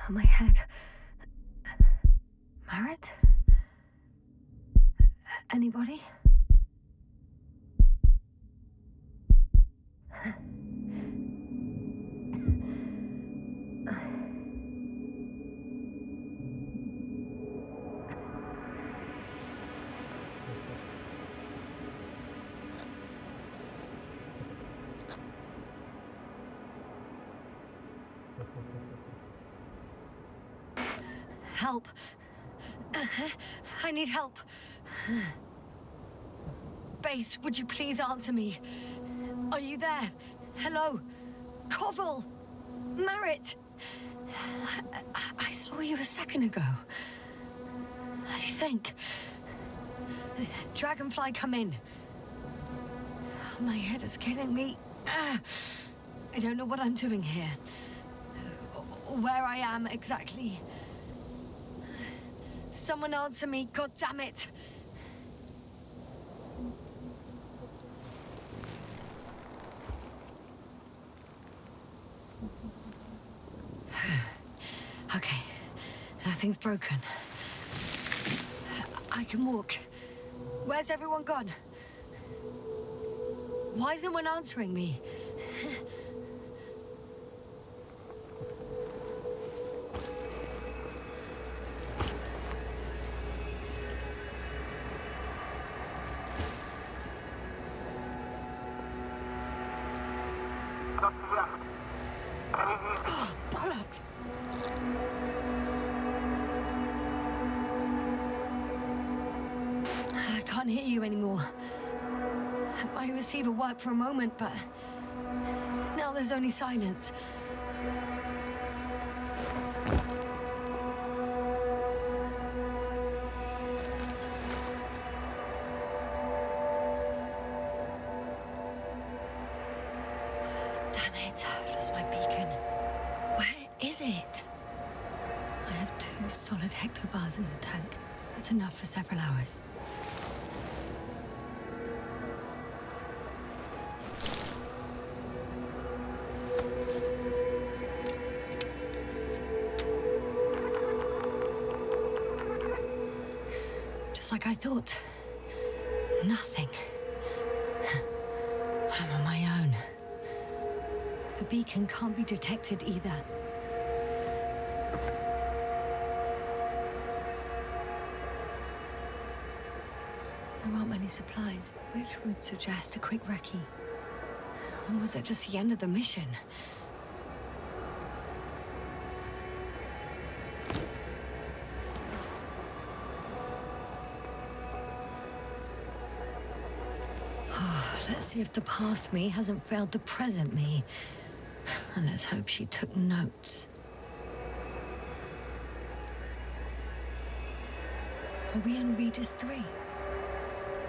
on my head. Marit? Anybody? Help. I need help. Base, would you please answer me? Are you there? Hello? Koval? Marit? I saw you a second ago. I think. Dragonfly, come in. My head is killing me. I don't know what I'm doing here. Where I am exactly. Someone answer me, God damn it! Okay, nothing's broken. I can walk. Where's everyone gone? Why isn't one answering me? Oh, bollocks! I can't hear you anymore. My receiver worked for a moment, but now there's only silence. Damn it, I've lost my beacon. Where is it? I have 2 solid hectobars in the tank. That's enough for several hours. Just like I thought. Nothing. I'm on my own. The beacon can't be detected either. There aren't many supplies, which would suggest a quick recce. Or was it just the end of the mission? Let's see if the past me hasn't failed the present me. And let's hope she took notes. Are we on Regis 3?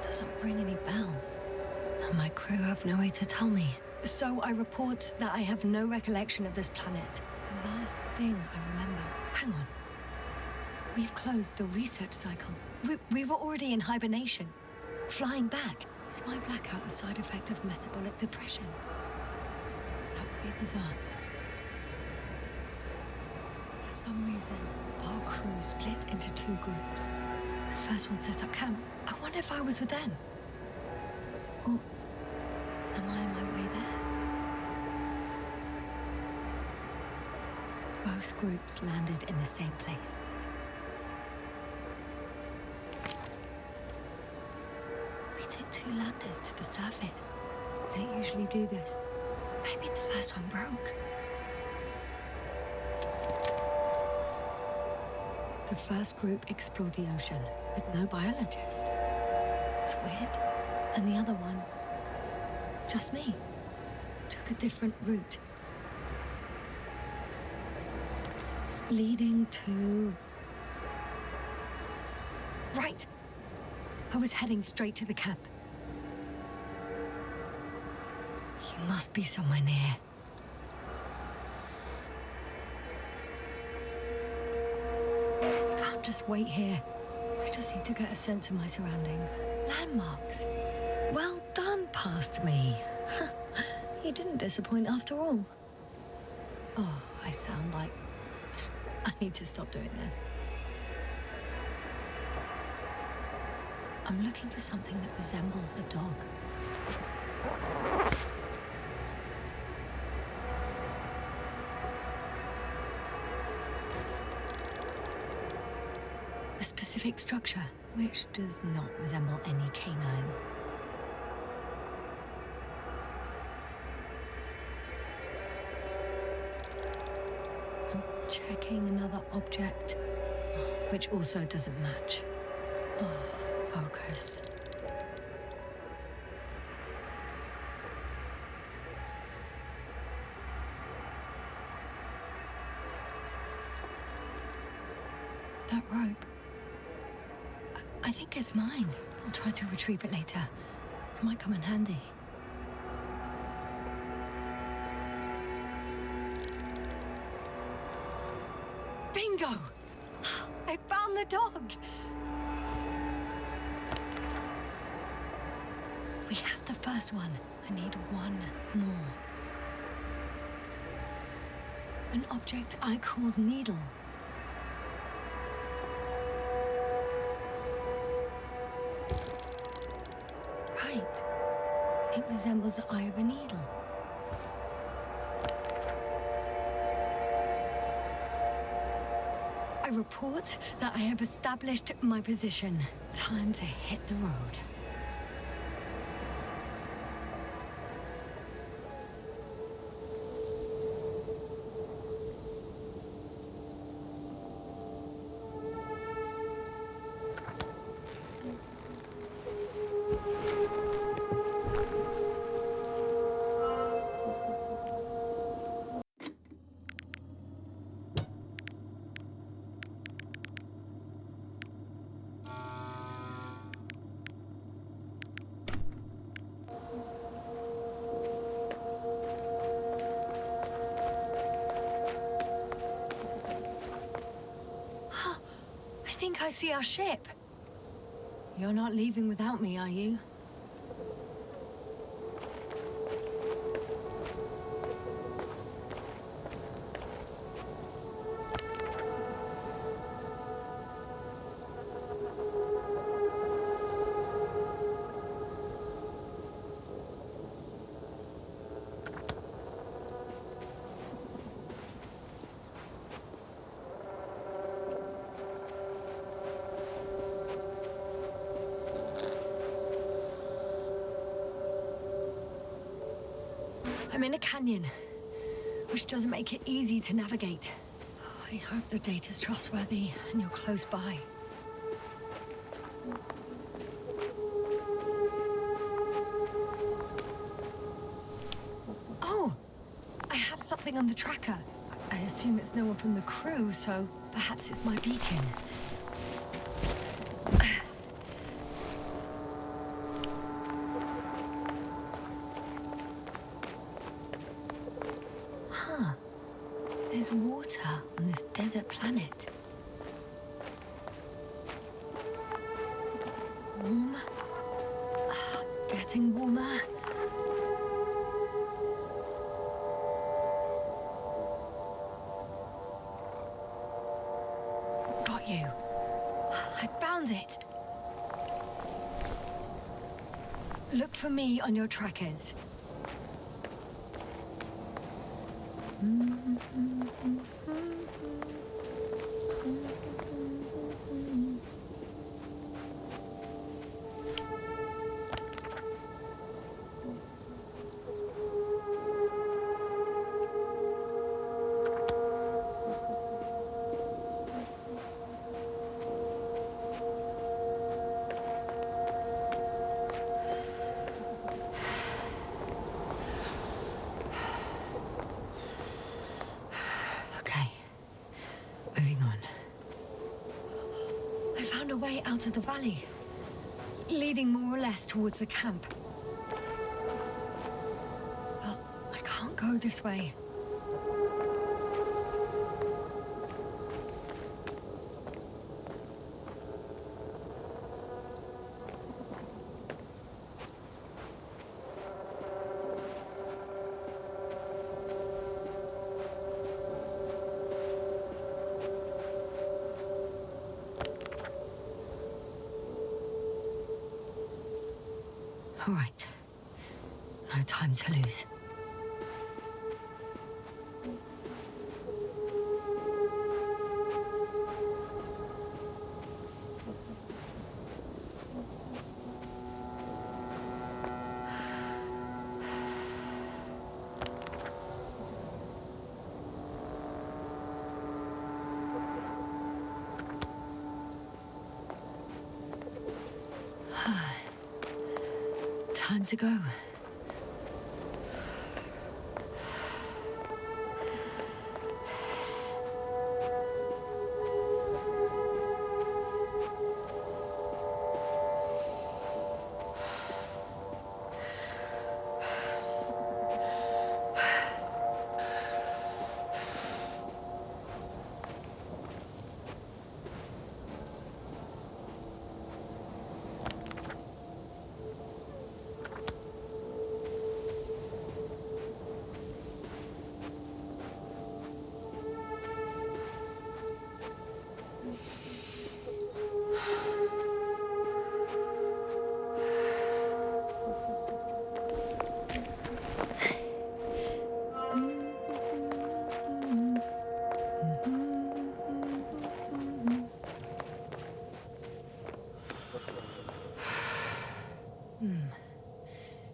Doesn't ring any bells. And my crew have no way to tell me. So I report that I have no recollection of this planet. The last thing I remember... Hang on. We've closed the research cycle. We were already in hibernation. Flying back. Is my blackout a side effect of metabolic depression? That would be bizarre. For some reason, our crew split into 2 groups. The first one set up camp. I wonder if I was with them. Or am I on my way there? Both groups landed in the same place. We took 2 landers to the surface. We don't usually do this. Maybe the first one broke. The first group explored the ocean with no biologist. It's weird. And the other one, just me, took a different route. Leading to... Right! I was heading straight to the camp. You must be somewhere near. I can't just wait here. I just need to get a sense of my surroundings. Landmarks. Well done, past me. You didn't disappoint after all. Oh, I sound like I need to stop doing this. I'm looking for something that resembles a dog. A specific structure, which does not resemble any canine. I'm checking another object, which also doesn't match. Oh, focus. That rope. I think it's mine. I'll try to retrieve it later. It might come in handy. Bingo! I found the dog! We have the first one. I need one more. An object I called Needle. Right. It resembles the eye of a needle. I report that I have established my position. Time to hit the road. I think I see our ship. You're not leaving without me, are you? I'm in a canyon, which doesn't make it easy to navigate. I hope the data's trustworthy and you're close by. Oh! I have something on the tracker. I assume it's no one from the crew, so perhaps it's my beacon. There's water on this desert planet. Warm. Getting warmer. Got you. I found it. Look for me on your trackers. A way out of the valley, leading more or less towards the camp. Well, I can't go this way. All right. No time to lose. Time to go.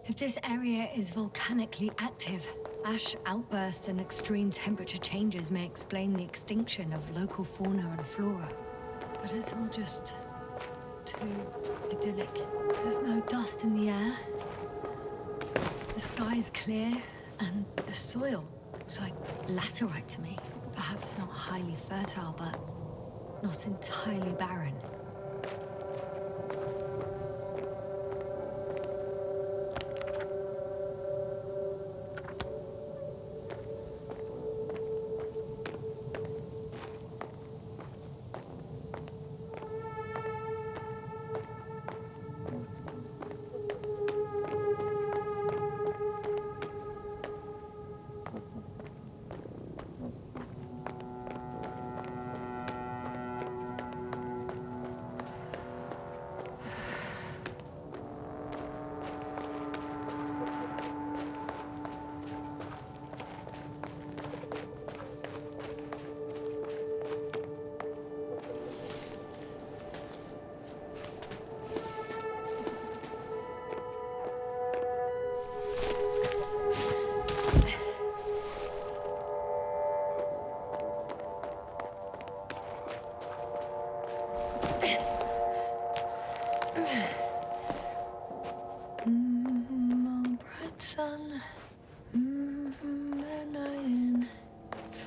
If this area is volcanically active, ash outbursts and extreme temperature changes may explain the extinction of local fauna and flora. But it's all just too idyllic. There's no dust in the air. The sky's clear, and the soil looks like laterite to me. Perhaps not highly fertile, but not entirely barren. Sun, the night in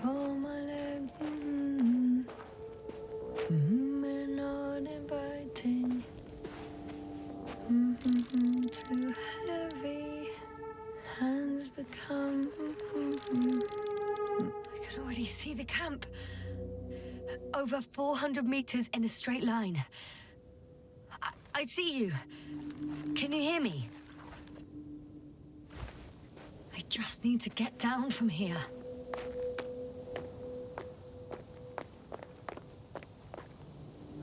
for my leg, and not inviting, too heavy, hands become, I could already see the camp, over 400 meters in a straight line. I see you. Can you hear me? I just need to get down from here.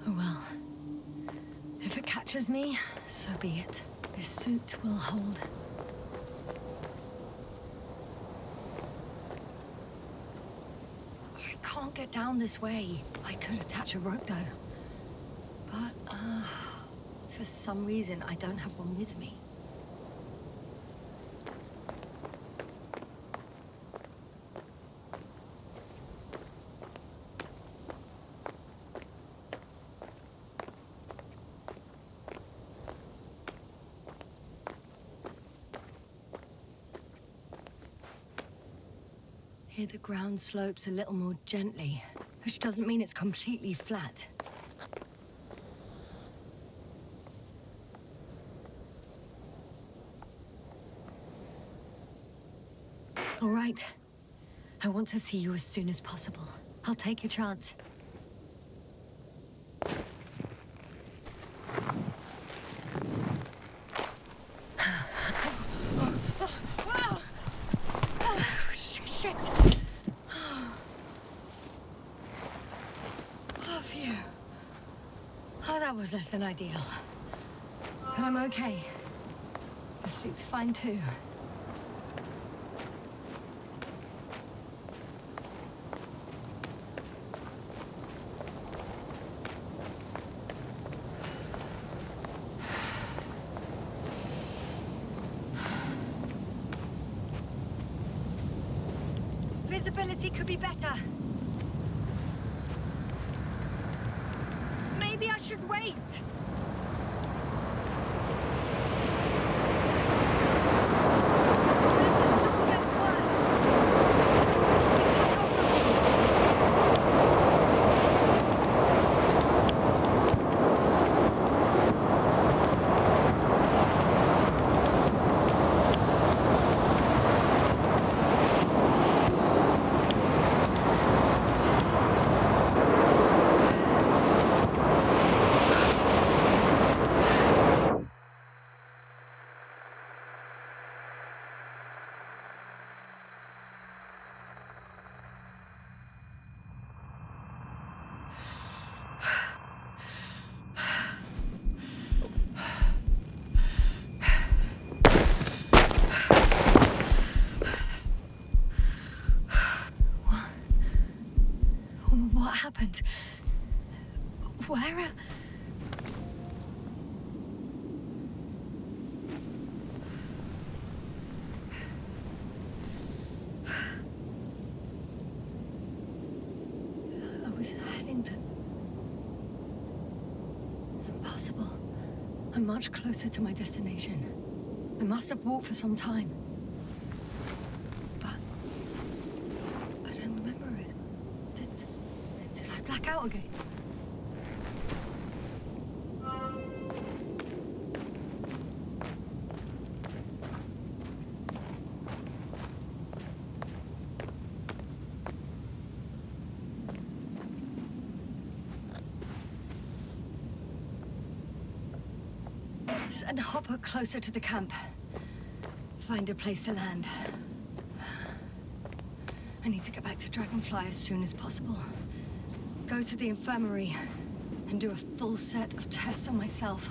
Oh well. If it catches me, so be it. This suit will hold. I can't get down this way. I could attach a rope though. But, for some reason, I don't have one with me. Here the ground slopes a little more gently, which doesn't mean it's completely flat. All right. I want to see you as soon as possible. I'll take your chance. Shit. Oh, phew. Oh, that was less than ideal. But I'm okay. The suit's fine too. Visibility could be better. Maybe I should wait. What happened? Where? I was heading to... Impossible. I'm much closer to my destination. I must have walked for some time. But... I don't remember it. Did I black out again? Send Hopper closer to the camp. Find a place to land. I need to get back to Dragonfly as soon as possible. Go to the infirmary and do a full set of tests on myself.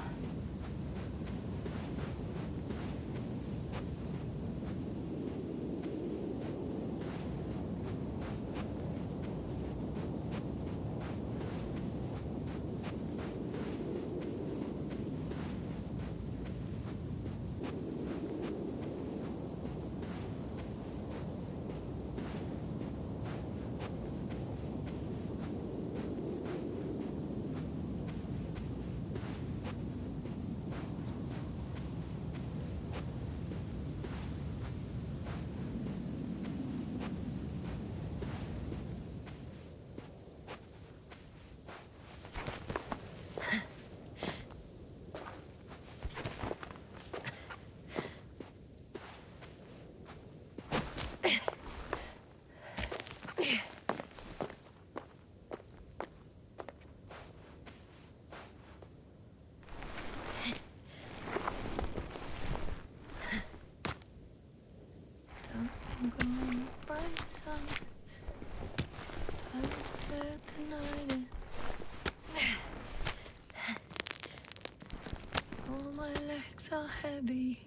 Are heavy.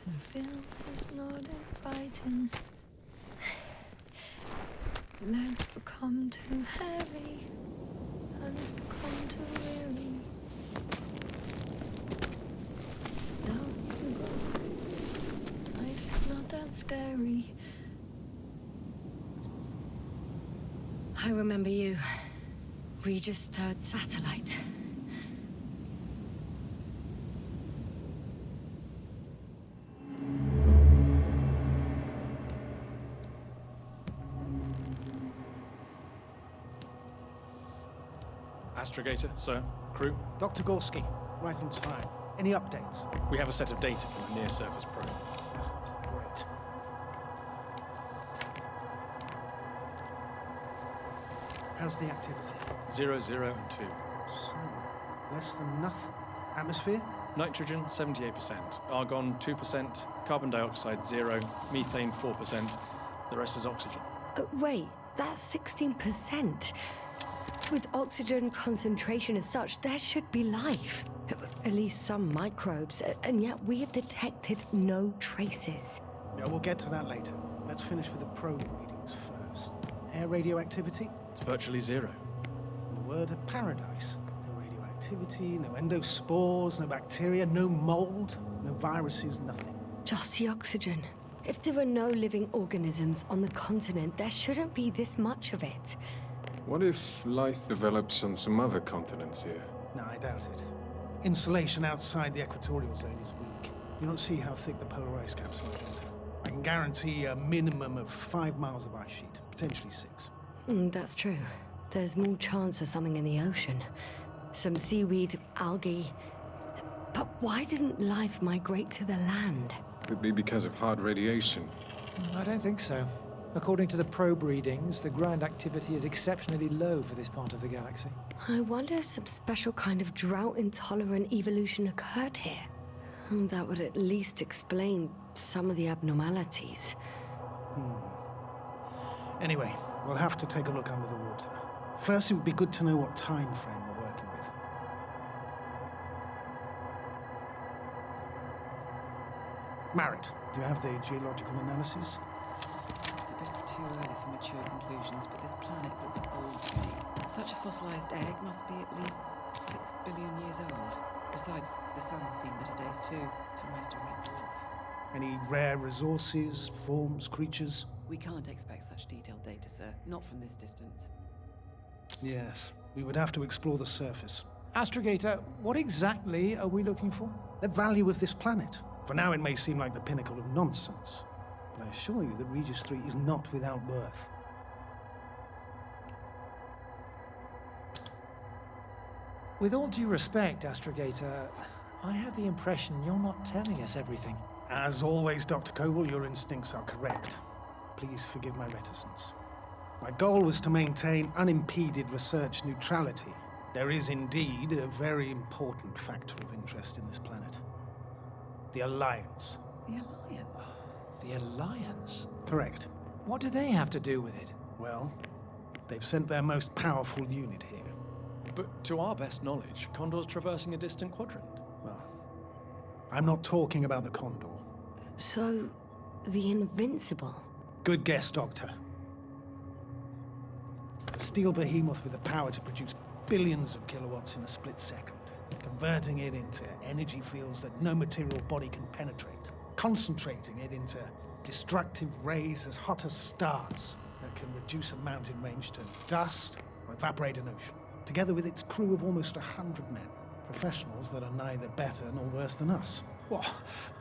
The film is not inviting. Legs become too heavy. Hands become too weary. Down you go. Night is not that scary. I remember you. Regis' third satellite. Astrogator, sir. Crew? Dr. Gorski, right on time. Any updates? We have a set of data from the near-surface probe. Great. How's the activity? 0, 0, and 2. So, less than nothing. Atmosphere? Nitrogen, 78%. Argon, 2%. Carbon dioxide, 0. Methane, 4%. The rest is oxygen. Wait, that's 16%. With oxygen concentration as such, there should be life. At least some microbes, and yet we have detected no traces. Yeah, we'll get to that later. Let's finish with the probe readings first. Air radioactivity? It's virtually zero. In the word of paradise. No radioactivity, no endospores, no bacteria, no mold, no viruses, nothing. Just the oxygen. If there are no living organisms on the continent, there shouldn't be this much of it. What if life develops on some other continents here? No, I doubt it. Insulation outside the equatorial zone is weak. You don't see how thick the polar ice caps are, don't you? I can guarantee a minimum of 5 miles of ice sheet, potentially 6. That's true. There's more chance of something in the ocean. Some seaweed, algae. But why didn't life migrate to the land? Could be because of hard radiation. I don't think so. According to the probe readings, the ground activity is exceptionally low for this part of the galaxy. I wonder if some special kind of drought-intolerant evolution occurred here. That would at least explain some of the abnormalities. Anyway, we'll have to take a look under the water. First, it would be good to know what time frame we're working with. Marit, do you have the geological analysis? It's a bit too early for mature conclusions, but this planet looks old to me. Such a fossilized egg must be at least 6 billion years old. Besides, the sun's seen better days too. It's almost a red dwarf. Any rare resources, forms, creatures? We can't expect such detailed data, sir. Not from this distance. Yes, we would have to explore the surface. Astrogator, what exactly are we looking for? The value of this planet. For now, it may seem like the pinnacle of nonsense, but I assure you that Regis 3 is not without worth. With all due respect, Astrogator, I have the impression you're not telling us everything. As always, Dr. Koval, your instincts are correct. Please forgive my reticence. My goal was to maintain unimpeded research neutrality. There is indeed a very important factor of interest in this planet. The Alliance. The Alliance? The Alliance? Correct. What do they have to do with it? Well, they've sent their most powerful unit here. But to our best knowledge, Condor's traversing a distant quadrant. Well, I'm not talking about the Condor. So, the Invincible. Good guess, Doctor. A steel behemoth with the power to produce billions of kilowatts in a split second, converting it into energy fields that no material body can penetrate, concentrating it into destructive rays as hot as stars that can reduce a mountain range to dust or evaporate an ocean, together with its crew of almost 100 men, professionals that are neither better nor worse than us. Well,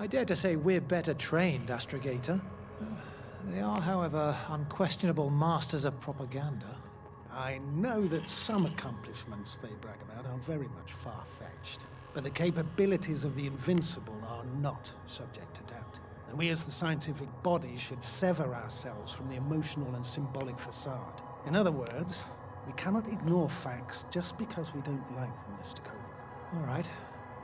I dare to say we're better trained, Astrogator. They are, however, unquestionable masters of propaganda. I know that some accomplishments they brag about are very much far-fetched, but the capabilities of the Invincible are not subject to doubt. And we as the scientific body should sever ourselves from the emotional and symbolic facade. In other words, we cannot ignore facts just because we don't like them, Mr. Koval. All right.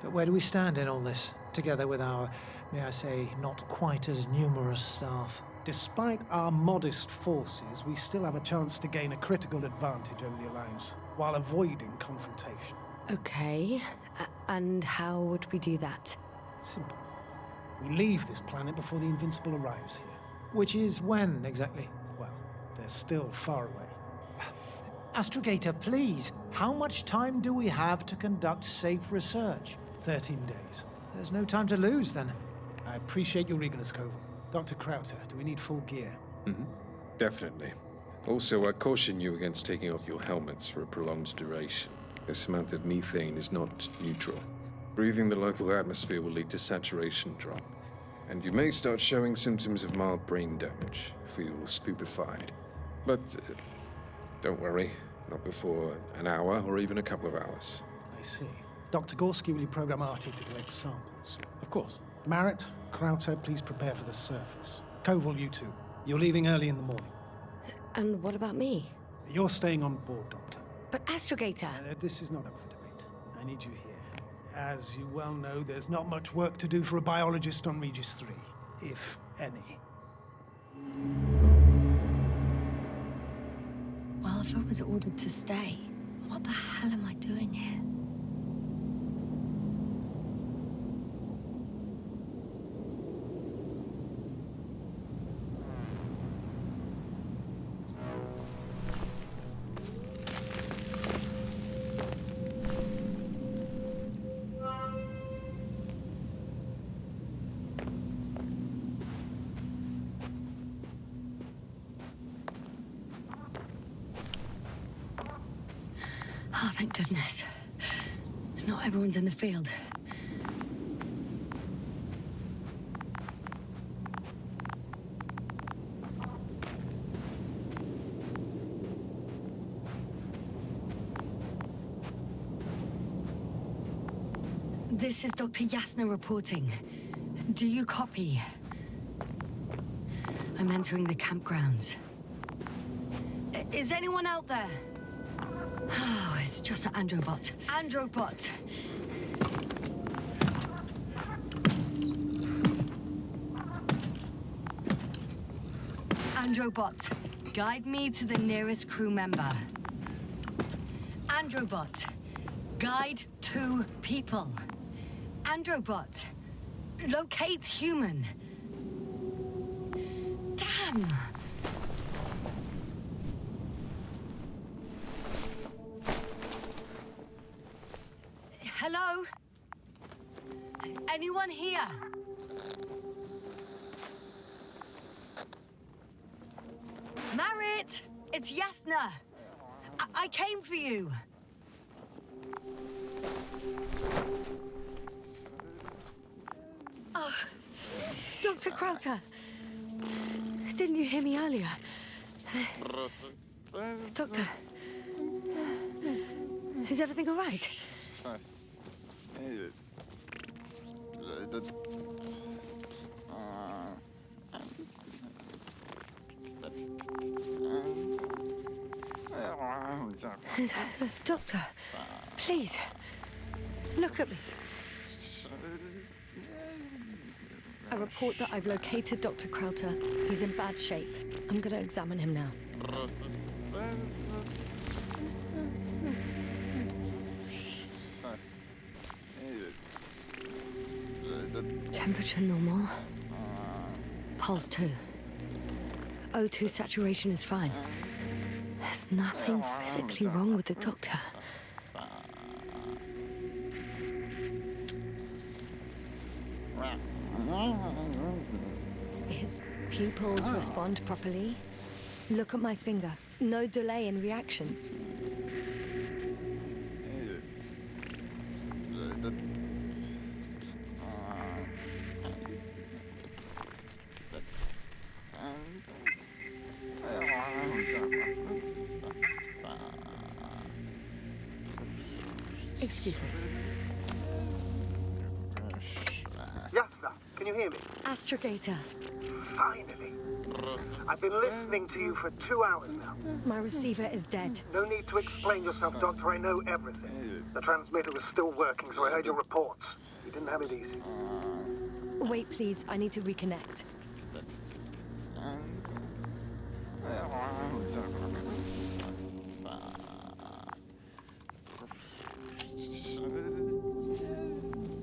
But where do we stand in all this, together with our, may I say, not quite as numerous staff? Despite our modest forces, we still have a chance to gain a critical advantage over the Alliance, while avoiding confrontation. Okay, and how would we do that? Simple. We leave this planet before the Invincible arrives here. Which is when, exactly? Well, they're still far away. Astrogator, please, how much time do we have to conduct safe research? 13 days. There's no time to lose, then. I appreciate your eagerness, Koval. Dr. Krauter, do we need full gear? Definitely. Also, I caution you against taking off your helmets for a prolonged duration. This amount of methane is not neutral. Breathing the local atmosphere will lead to saturation drop, and you may start showing symptoms of mild brain damage, feel stupefied. But don't worry, not before an hour or even a couple of hours. I see. Dr. Gorski, will you program Artie to collect samples? Of course. Marit, Krauter, please prepare for the surface. Koval, you too. You're leaving early in the morning. And what about me? You're staying on board, Doctor. But Astrogator! This is not up for debate. I need you here. As you well know, there's not much work to do for a biologist on Regis 3, if any. Well, if I was ordered to stay, what the hell am I doing here? Oh, thank goodness. Not everyone's in the field. This is Dr. Yasna reporting. Do you copy? I'm entering the campgrounds. Is anyone out there? Oh, it's just an Androbot. Androbot! Androbot, guide me to the nearest crew member. Androbot, guide 2 people. Androbot, locate human. Damn! Hello? Anyone here? Marit! It's Yasna! I came for you! Oh, Dr. Crowther! Didn't you hear me earlier? Doctor? Is everything all right? Doctor, please, look at me. I report that I've located Dr. Crowther. He's in bad shape. I'm gonna examine him now. Temperature normal. Pulse 2. O2 saturation is fine. There's nothing physically wrong with the doctor. His pupils respond properly. Look at my finger. No delay in reactions. Excuse me. Yasna, can you hear me? Astrogator. Finally. I've been listening to you for 2 hours now. My receiver is dead. No need to explain yourself, Doctor. I know everything. The transmitter was still working, so I heard your reports. You didn't have it easy. Wait, please. I need to reconnect.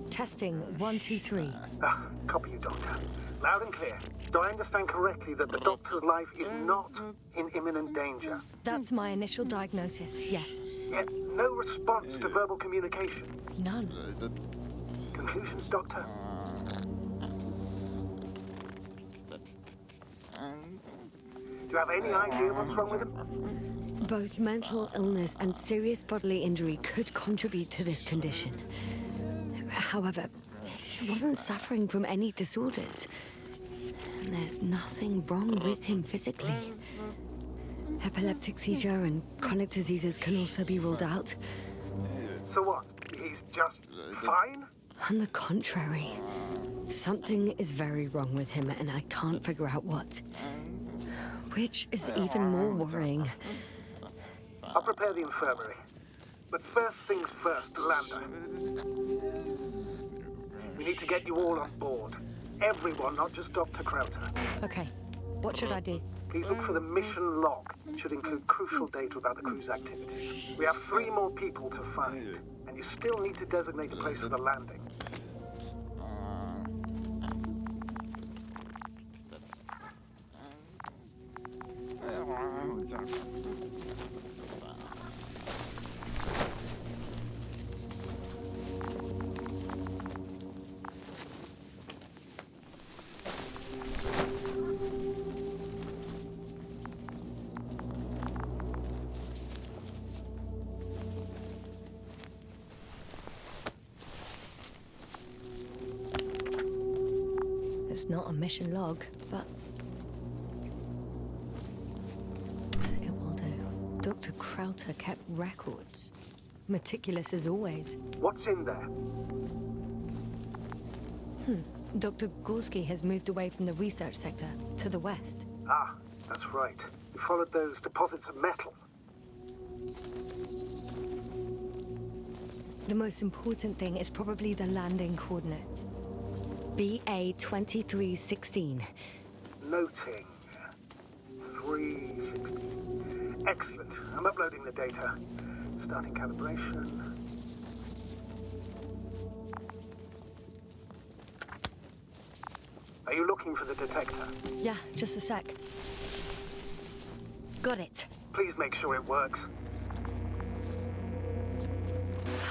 Testing 1, 2, 3. Copy you, Doctor. Loud and clear. Do I understand correctly that the Doctor's life is not in imminent danger? That's my initial diagnosis, yes. Yet no response to verbal communication. None. Conclusions, Doctor? Do you have any idea what's wrong with him? Both mental illness and serious bodily injury could contribute to this condition. However, he wasn't suffering from any disorders. And there's nothing wrong with him physically. Epileptic seizure and chronic diseases can also be ruled out. So what? He's just fine? On the contrary, something is very wrong with him and I can't figure out what. Which is even more worrying. I'll prepare the infirmary. But first things first, Lander. We need to get you all on board. Everyone, not just Dr. Crowther. Okay, what should I do? Please look for the mission log. It should include crucial data about the crew's activities. We have 3 more people to find, and you still need to designate a place for the landing. not a mission log, but it will do. Dr. Krauter kept records. Meticulous as always. What's in there? Dr. Gorski has moved away from the research sector to the west. Ah, that's right. You followed those deposits of metal. The most important thing is probably the landing coordinates. BA 2316. Noting. 316. Excellent. I'm uploading the data. Starting calibration. Are you looking for the detector? Yeah, just a sec. Got it. Please make sure it works.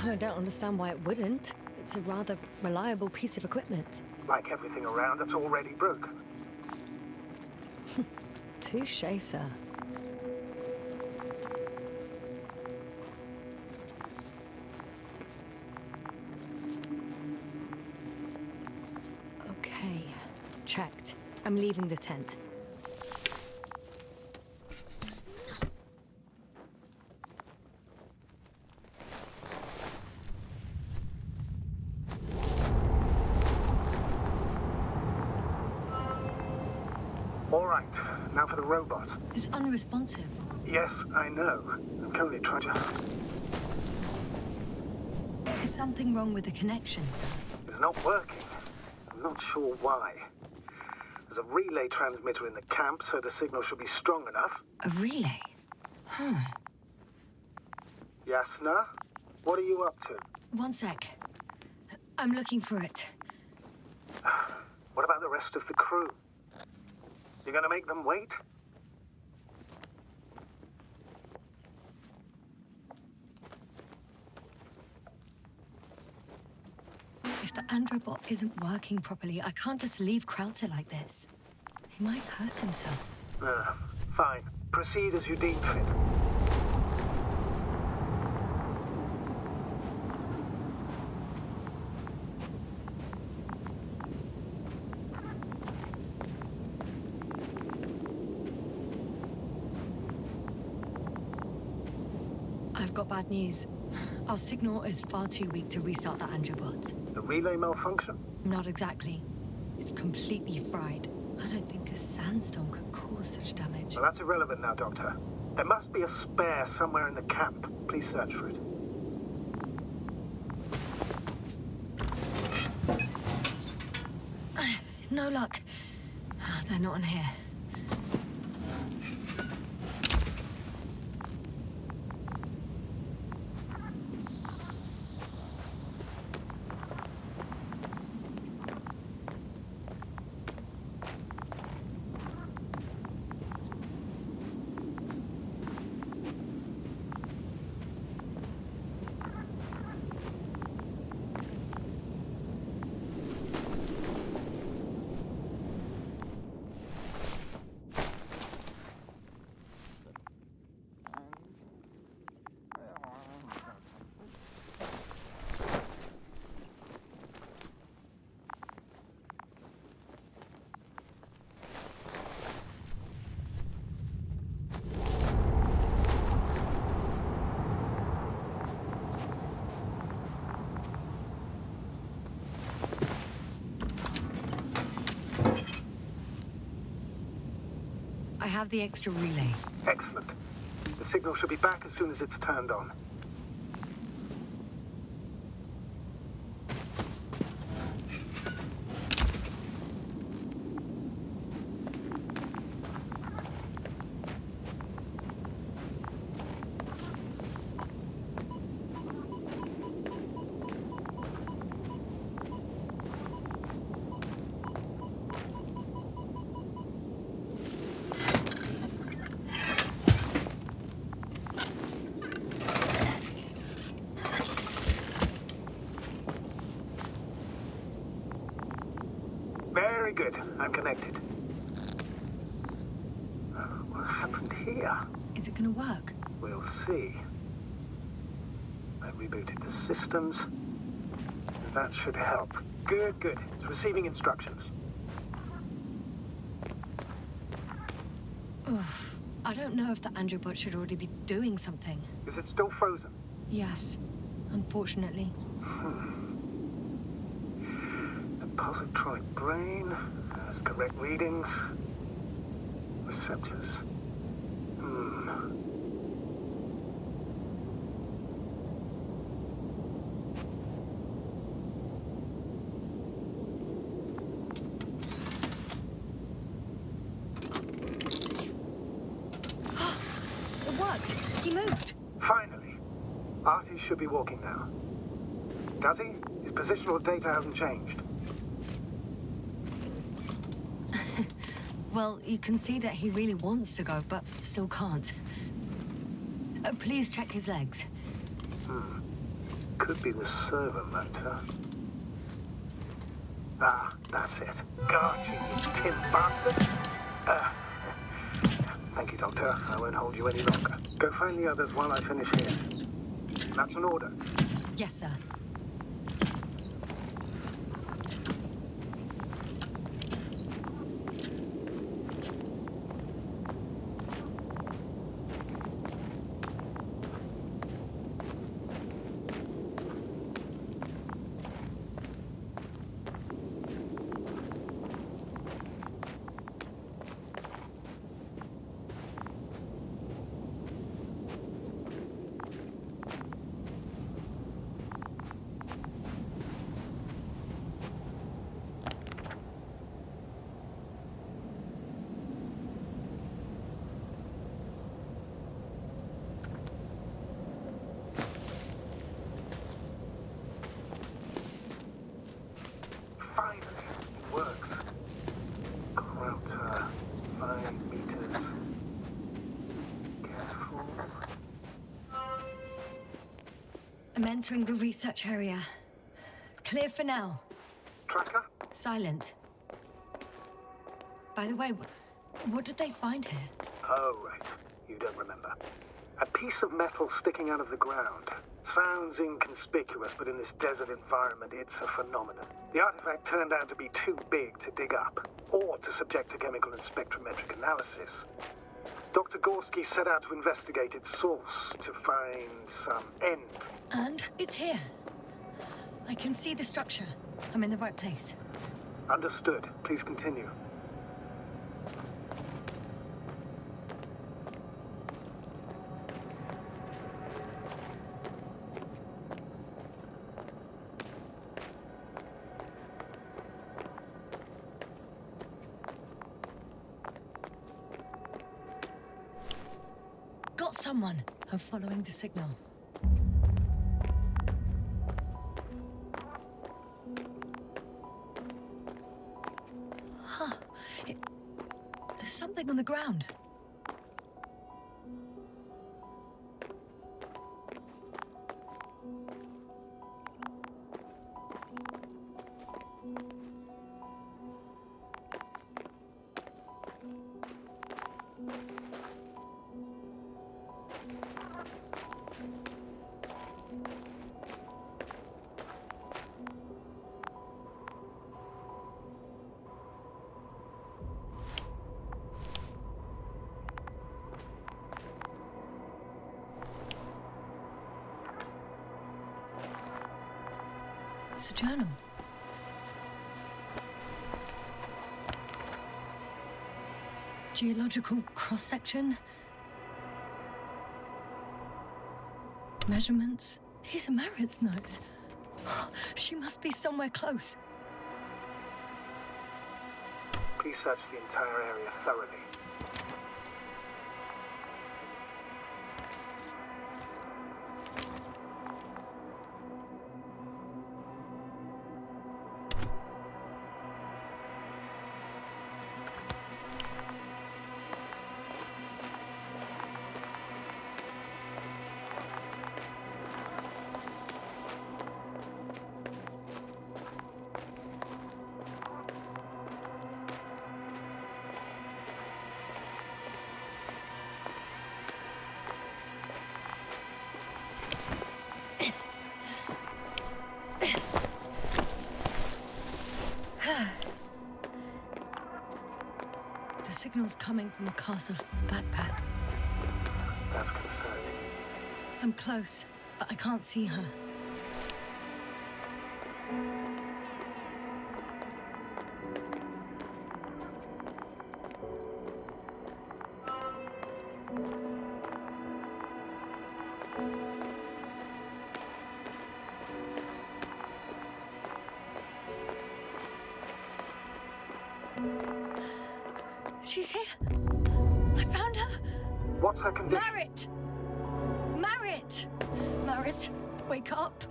I don't understand why it wouldn't. It's a rather reliable piece of equipment. Like everything around that's already broken. Touché, sir. Okay, checked. I'm leaving the tent. All right, now for the robot. It's unresponsive. Yes, I know. I'm currently trying to... Is something wrong with the connection, sir? It's not working. I'm not sure why. There's a relay transmitter in the camp, so the signal should be strong enough. A relay? Huh. Yasna? What are you up to? One sec. I'm looking for it. What about the rest of the crew? You gonna make them wait? If the Androbot isn't working properly, I can't just leave Krauter like this. He might hurt himself. Fine. Proceed as you deem fit. I've got bad news. Our signal is far too weak to restart the Androbot. The relay malfunction? Not exactly. It's completely fried. I don't think a sandstorm could cause such damage. Well, that's irrelevant now, Doctor. There must be a spare somewhere in the camp. Please search for it. No luck. They're not in here. I have the extra relay. Excellent. The signal should be back as soon as it's turned on. Very good. I'm connected. What happened here? Is it gonna work? We'll see. I rebooted the systems. That should help. Good, good. It's receiving instructions. I don't know if the Androbot should already be doing something. Is it still frozen? Yes, unfortunately. The positronic brain has correct readings. Receptors. It worked! He moved! Finally. Artie should be walking now. Does he? His positional data hasn't changed. Well, you can see that he really wants to go, but still can't. Please check his legs. Could be the servo motor. Ah, that's it. Got you, you tin bastard! Thank you, Doctor. I won't hold you any longer. Go find the others while I finish here. That's an order. Yes, sir. Finally, it works. Quota, 5 meters. Careful. I'm entering the research area. Clear for now. Tracker? Silent. By the way, what did they find here? Oh, right. You don't remember. A piece of metal sticking out of the ground. Sounds inconspicuous, but in this desert environment, it's a phenomenon. The artifact turned out to be too big to dig up, or to subject to chemical and spectrometric analysis. Dr. Gorski set out to investigate its source, to find some end. And it's here. I can see the structure. I'm in the right place. Understood. Please continue. Got someone. I'm following the signal. Huh. There's something on the ground. It's a journal. Geological cross-section. Measurements. These are Marit's notes. She must be somewhere close. Please search the entire area thoroughly. signal's coming from a castle backpack. That's concerning. I'm close, but I can't see her. She's here. I found her. What's her condition? Merritt! Merritt! Merritt, wake up.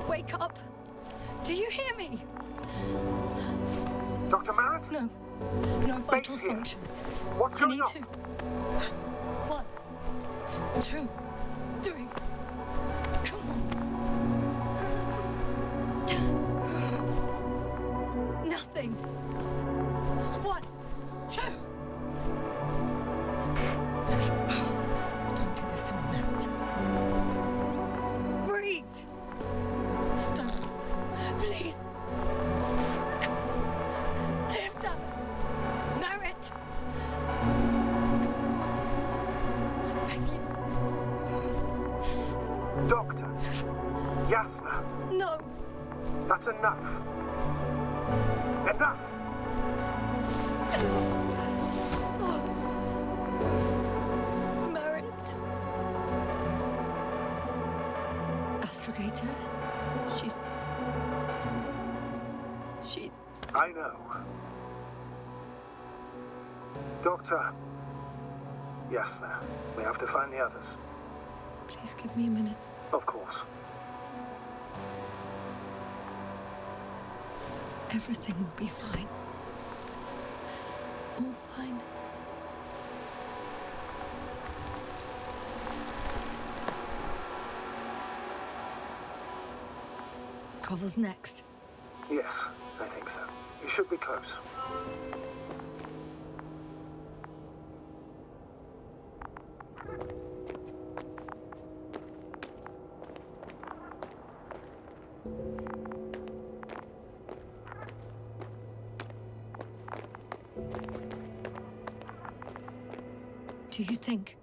Wake up. Do you hear me? Dr. Merritt? No. No vital here. functions. What's I going need on? to. 1, 2, 3. Come on. Nothing. 1, 2. Don't do this to me, Merritt. Breathe. Don't. Please. Come on. Lift up. Merritt. I beg you. Doctor. Yasna. No. That's enough. Enough! Merritt. Astrogator. She's. I know. Doctor. Yasna. We have to find the others. Please give me a minute. Of course. Everything will be fine. All fine. Koval's next. Yes, I think so. You should be close. Do you think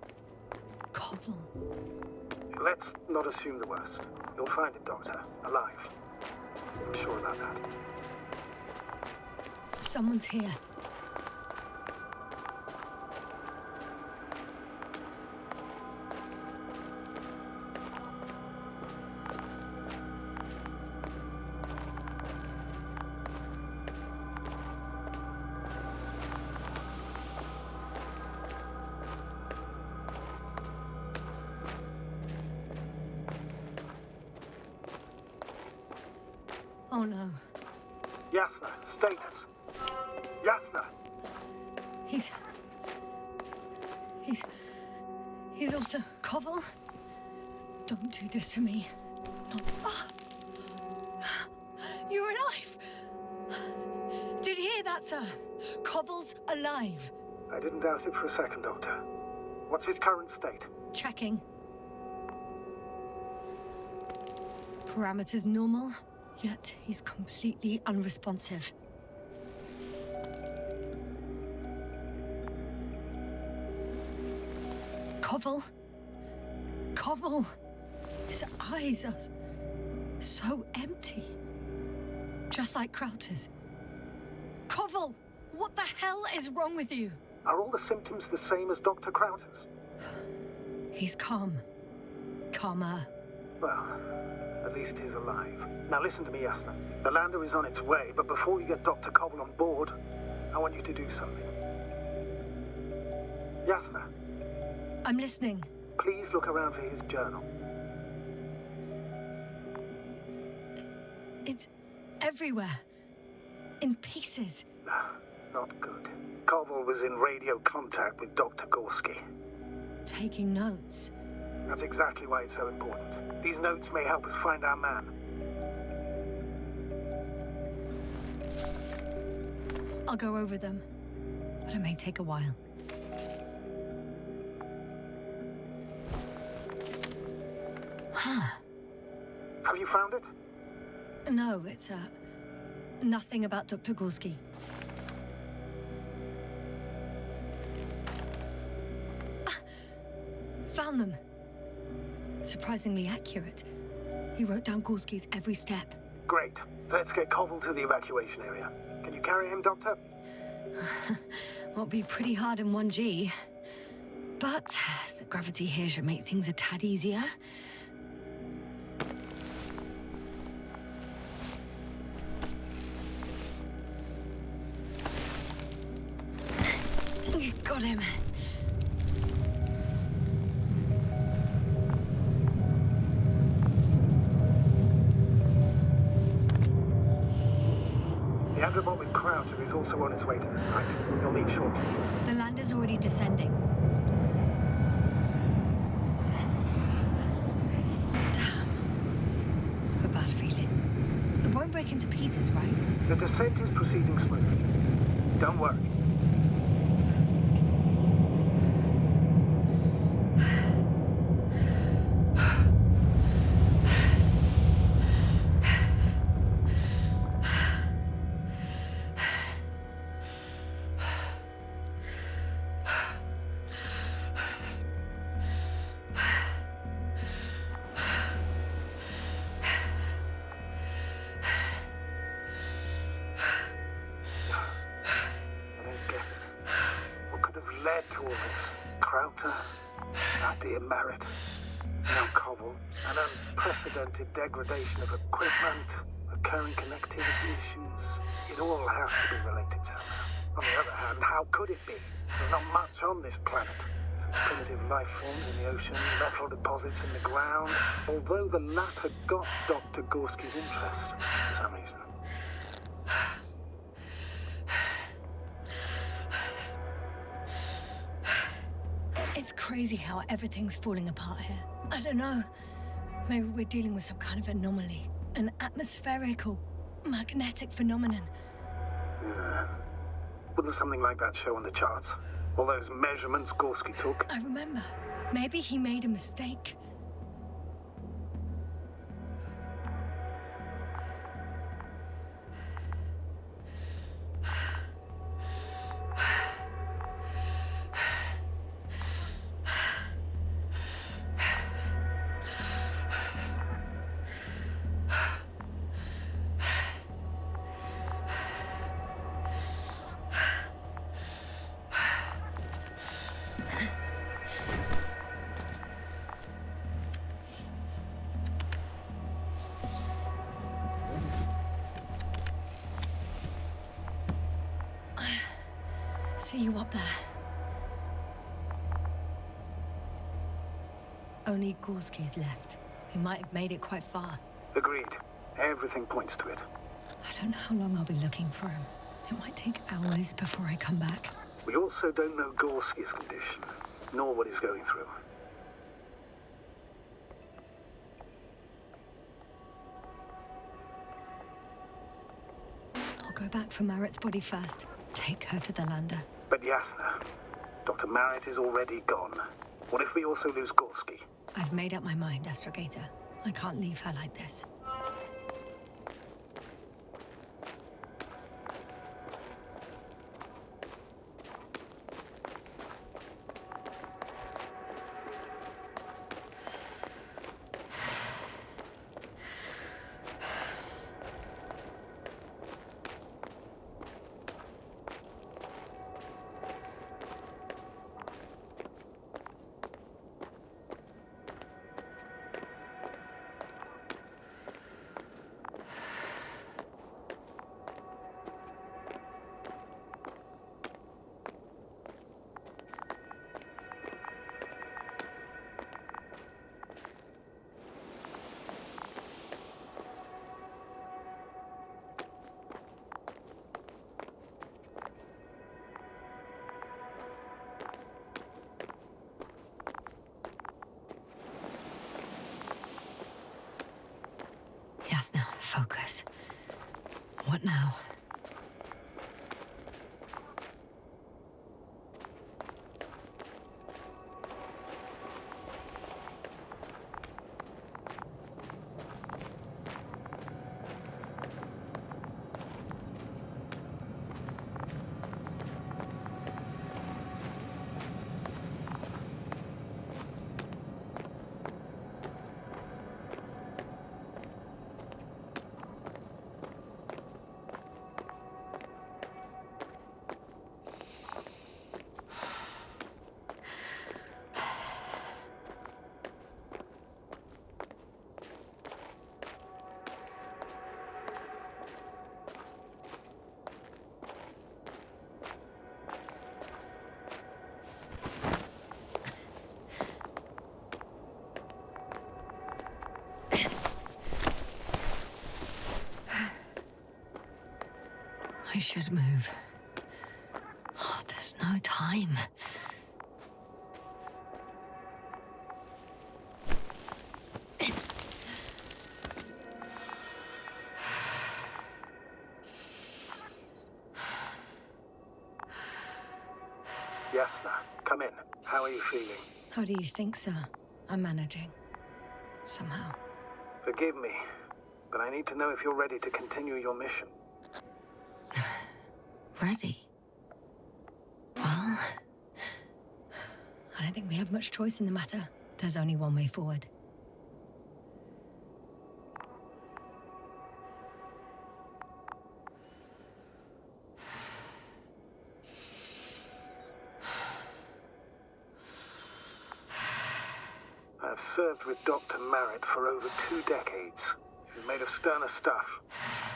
Koval? Let's not assume the worst. You'll find him, Doctor. Alive. I'm sure about that. Someone's here. Oh no. Yasna, status. Yasna! He's also Koval. Don't do this to me. Not. You're alive. Did you hear that, sir? Koval's alive. I didn't doubt it for a second, Doctor. What's his current state? Checking. Parameters normal, yet he's completely unresponsive. Koval. His eyes are so empty. Just like Krauter's. Koval, what the hell is wrong with you? Are all the symptoms the same as Dr. Krauter's? He's calm. Calmer. Well, at least he's alive. Now listen to me, Yasna. The lander is on its way, but before you get Dr. Koval on board, I want you to do something. Yasna, I'm listening. please look around for his journal. It's everywhere. In pieces. Not good. Koval was in radio contact with Dr. Gorski. Taking notes. That's exactly why it's so important. These notes may help us find our man. I'll go over them, but it may take a while. Have you found it? No, it's nothing about Dr. Gorski. found them. Surprisingly accurate. He wrote down Gorski's every step. Great. Let's get Koval to the evacuation area. Can you carry him, Doctor? Will be pretty hard in 1G. But the gravity here should make things a tad easier. Got him. The Androbot with Crowder is also on its way to the site. You'll meet shortly. The lander's already descending. Damn. I have a bad feeling. It won't break into pieces, right? The descent is proceeding smoothly. Don't worry. Degradation of equipment, recurring connectivity issues. It all has to be related somehow. On the other hand, how could it be? There's not much on this planet. Some primitive life forms in the ocean, metal deposits in the ground. Although the latter got Dr. Gorski's interest for some reason. It's crazy how everything's falling apart here. I don't know. Maybe we're dealing with some kind of anomaly. An atmospheric or magnetic phenomenon. Yeah. Wouldn't something like that show on the charts? All those measurements Gorski took? I remember. Maybe he made a mistake. See you up there. Only Gorski's left. We might have made it quite far. Agreed. Everything points to it. I don't know how long I'll be looking for him. It might take hours before I come back. We also don't know Gorski's condition, nor what he's going through. I'll go back for Marit's body first. Take her to the lander. But Yasna, Dr. Marit is already gone. What if we also lose Gorski? I've made up my mind, Astrogator. I can't leave her like this. Yasna, focus. What now? I should move. Oh, there's no time. Yes, sir. Come in. How are you feeling? How do you think, sir? I'm managing. Somehow. Forgive me, but I need to know if you're ready to continue your mission. Ready? Well, I don't think we have much choice in the matter. There's only one way forward. I've served with Dr. Merritt for over 2 decades. She's made of sterner stuff.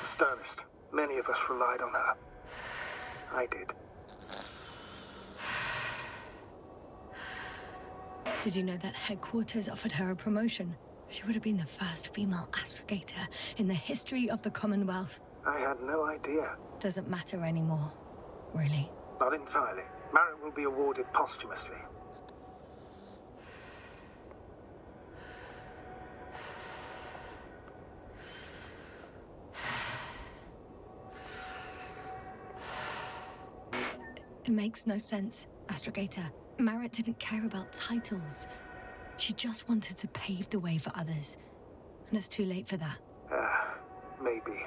The sternest. Many of us relied on her. I did. Did you know that headquarters offered her a promotion? She would have been the first female astrogator in the history of the Commonwealth. I had no idea. Doesn't matter anymore, really. Not entirely. Merritt will be awarded posthumously. It makes no sense, Astrogator. Merritt didn't care about titles. She just wanted to pave the way for others. And it's too late for that. Maybe.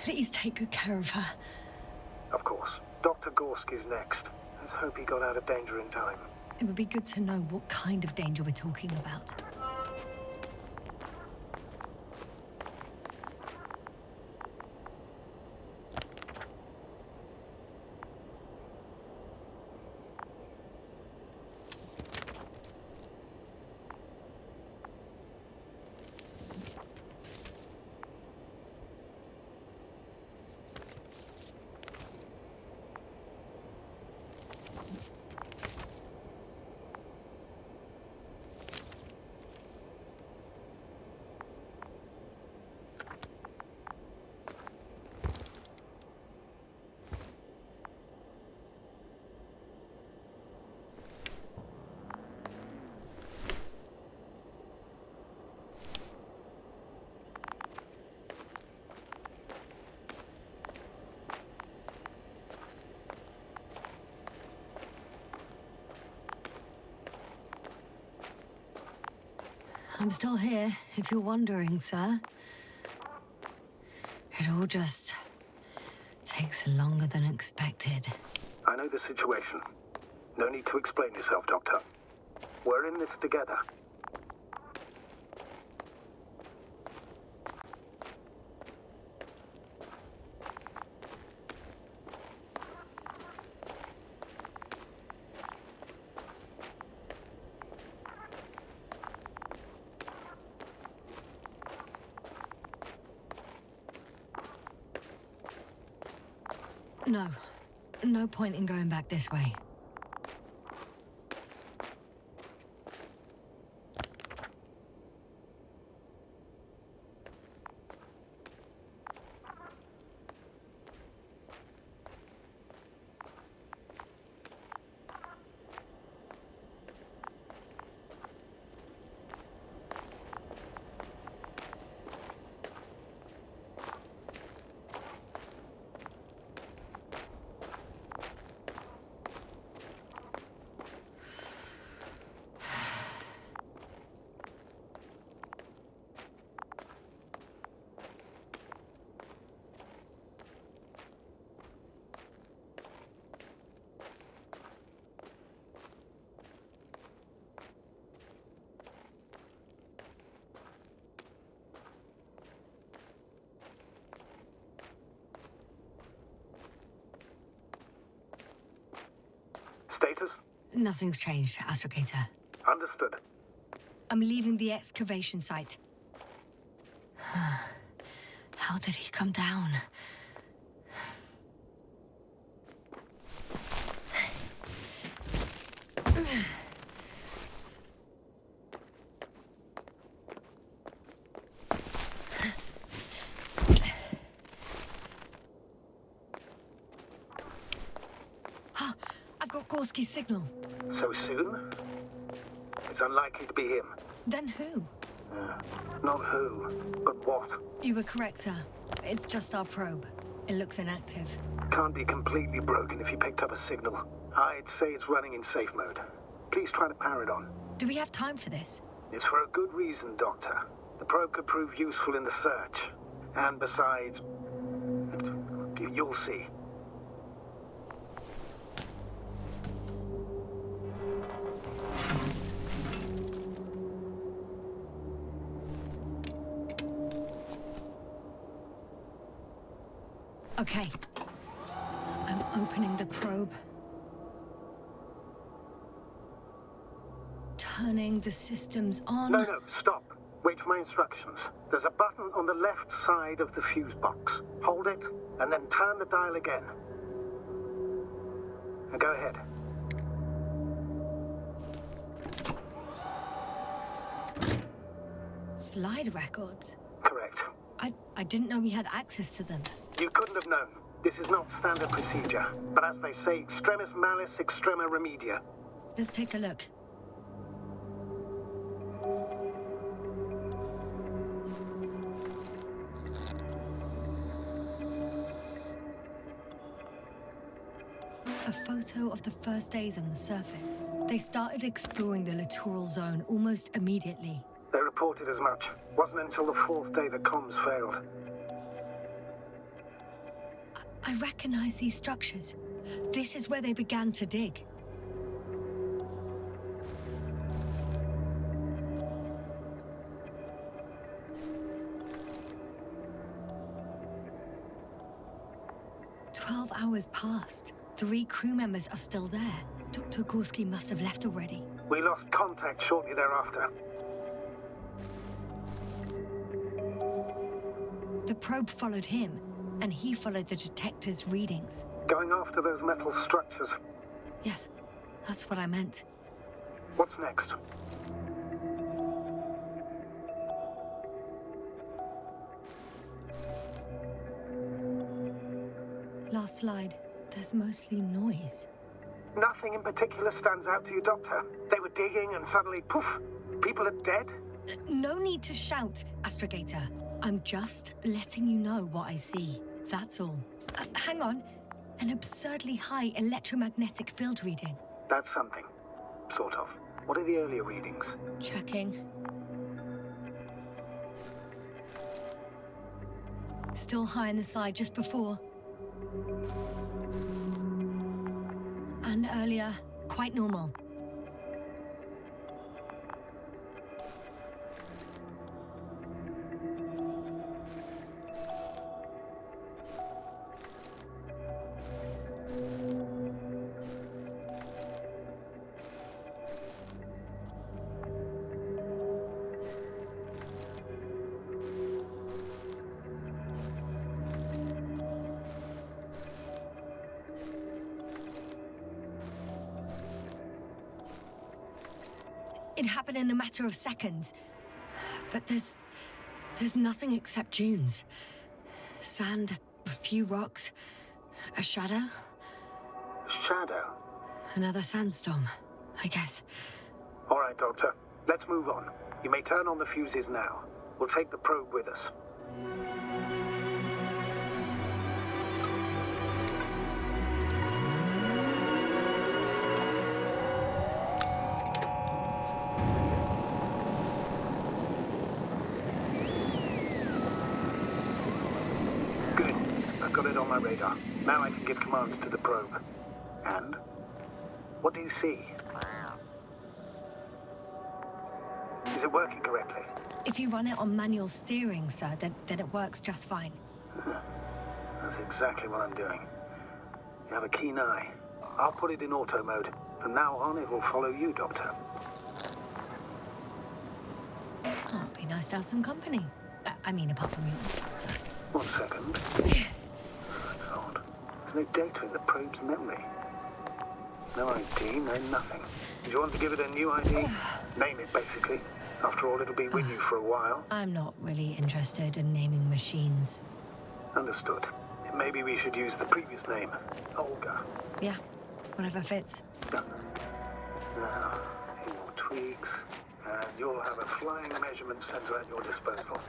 Please take good care of her. Of course. Dr. Gorski's next. Let's hope he got out of danger in time. It would be good to know what kind of danger we're talking about. I'm still here, if you're wondering, sir. It all just takes longer than expected. I know the situation. No need to explain yourself, Doctor. We're in this together. No. No point in going back this way. Status? Nothing's changed, Astrogator. Understood. I'm leaving the excavation site. How did he come down? I've got Gorski's signal. So soon? It's unlikely to be him. Then who? Not who, but what. You were correct, sir. It's just our probe. It looks inactive. Can't be completely broken if you picked up a signal. I'd say it's running in safe mode. Please try to power it on. Do we have time for this? It's for a good reason, Doctor. The probe could prove useful in the search. And besides, you'll see. Okay. I'm opening the probe. Turning the systems on. No, stop. Wait for my instructions. There's a button on the left side of the fuse box. Hold it, and then turn the dial again. Now go ahead. Slide records? Correct. I didn't know we had access to them. You couldn't have known. This is not standard procedure. But as they say, extremis malis, extrema remedia. Let's take a look. A photo of the first days on the surface. They started exploring the littoral zone almost immediately. They reported as much. Wasn't until the fourth day the comms failed. I recognize these structures. This is where they began to dig. "12 hours passed. 3 crew members are still there. Dr. Gorski must have left already. We lost contact shortly thereafter. The probe followed him, and he followed the detector's readings. Going after those metal structures. Yes, that's what I meant. What's next? Last slide. There's mostly noise. Nothing in particular stands out to you, Doctor. They were digging and suddenly, poof, people are dead? No need to shout, Astrogator. I'm just letting you know what I see. That's all. Hang on. An absurdly high electromagnetic field reading. That's something. Sort of. What are the earlier readings? Checking. Still high in the slide just before. And earlier, quite normal. It happened in a matter of seconds. But there's nothing except dunes. Sand, a few rocks, a shadow. Shadow? Another sandstorm, I guess. All right, Doctor. Let's move on. You may turn on the fuses now. We'll take the probe with us. Good. I've got it on my radar. Now I can give commands to the probe. And? What do you see? Is it working correctly? If you run it on manual steering, sir, then it works just fine. That's exactly what I'm doing. You have a keen eye. I'll put it in auto mode. From now on, it will follow you, Doctor. Oh, it'd be nice to have some company. I mean, apart from yours, so. 1 second. That's odd. There's no data in the probe's memory. No ID, no nothing. Do you want to give it a new ID? Name it, basically. After all, it'll be with you for a while. I'm not really interested in naming machines. Understood. Maybe we should use the previous name, Olga. Yeah, whatever fits. Done. Now, a few more tweaks, and you'll have a flying measurement center at your disposal.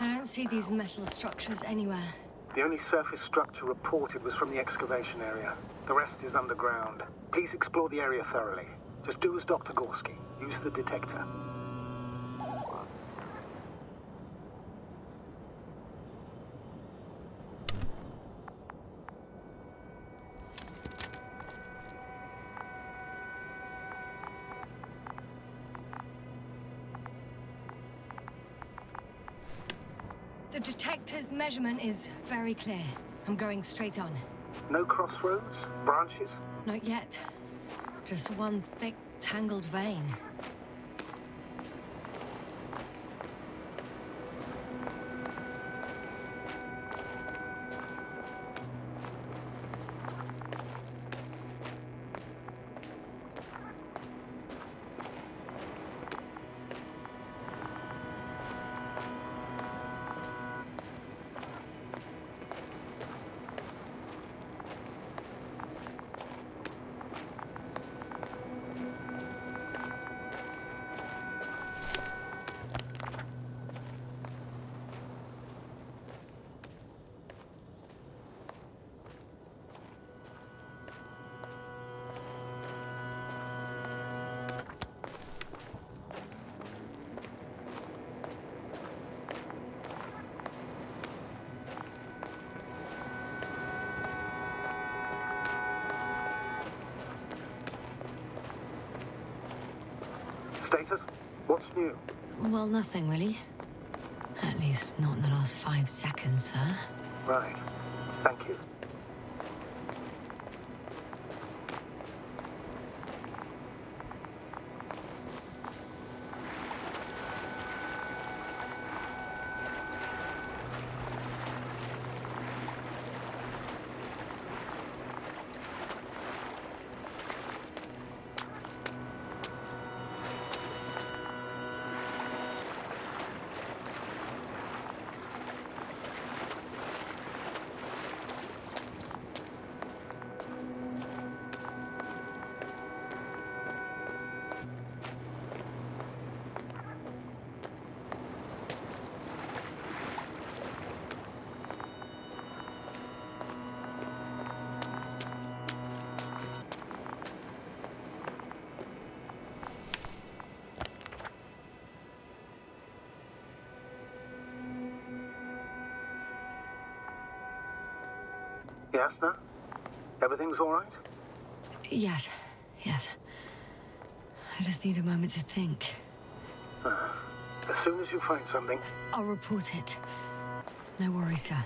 I don't see these metal structures anywhere. The only surface structure reported was from the excavation area. The rest is underground. Please explore the area thoroughly. Just do as Dr. Gorski. Use the detector. The detector's measurement is very clear. I'm going straight on. No crossroads? Branches? Not yet. Just one thick, tangled vein. Status? What's new? Well, nothing really. At least not in the last 5 seconds, sir. Right. Thank you. Yes, no? Everything's all right? Yes, yes. I just need a moment to think. As soon as you find something, I'll report it. No worries, sir.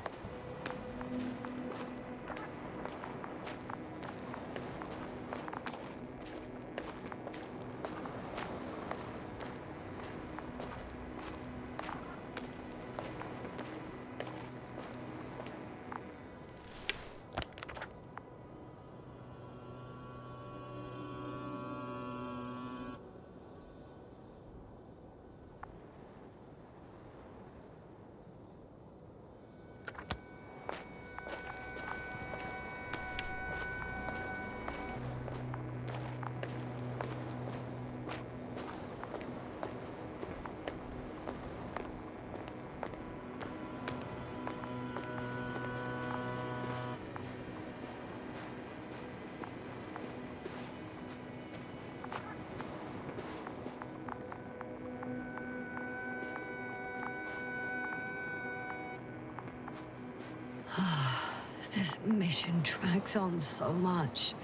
This mission drags on so much.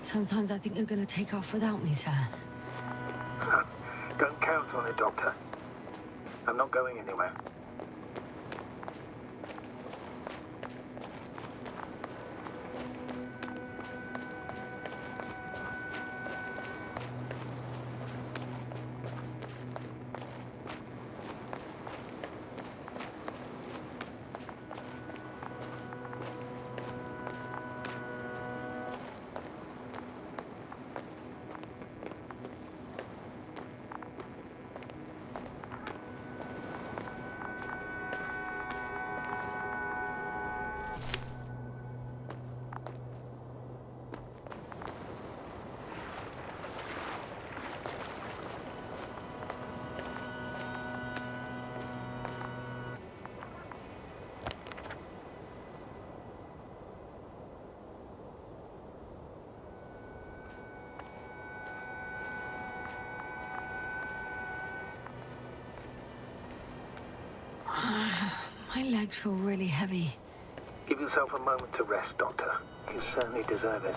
Sometimes I think you're gonna take off without me, sir. don't count on it, Doctor. I'm not going anywhere. legs feel really heavy. Give yourself a moment to rest, Doctor. You certainly deserve it.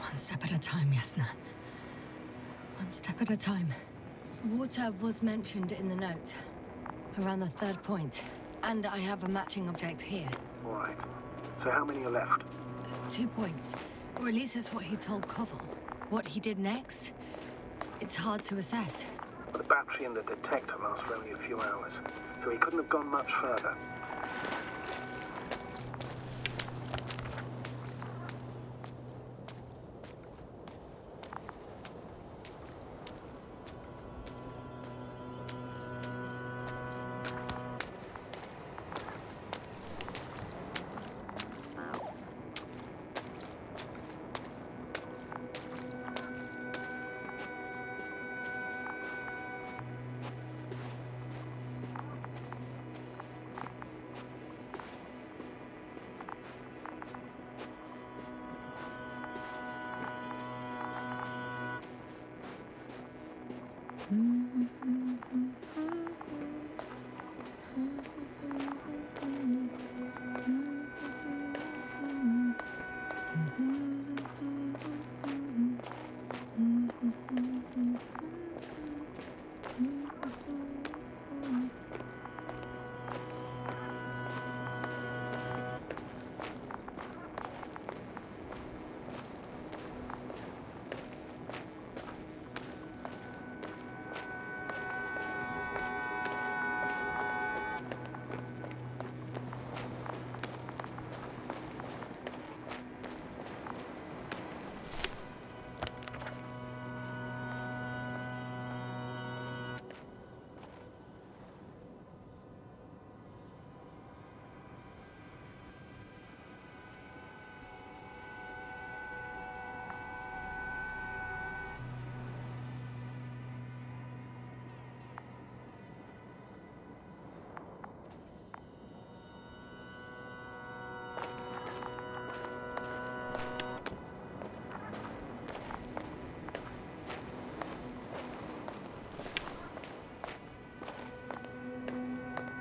One step at a time, Yasna. One step at a time. Water was mentioned in the note, around the third point, and I have a matching object here. All right. So how many are left? 2 points, or at least that's what he told Koval. What he did next, it's hard to assess. The battery and the detector last for only a few hours, so he couldn't have gone much further.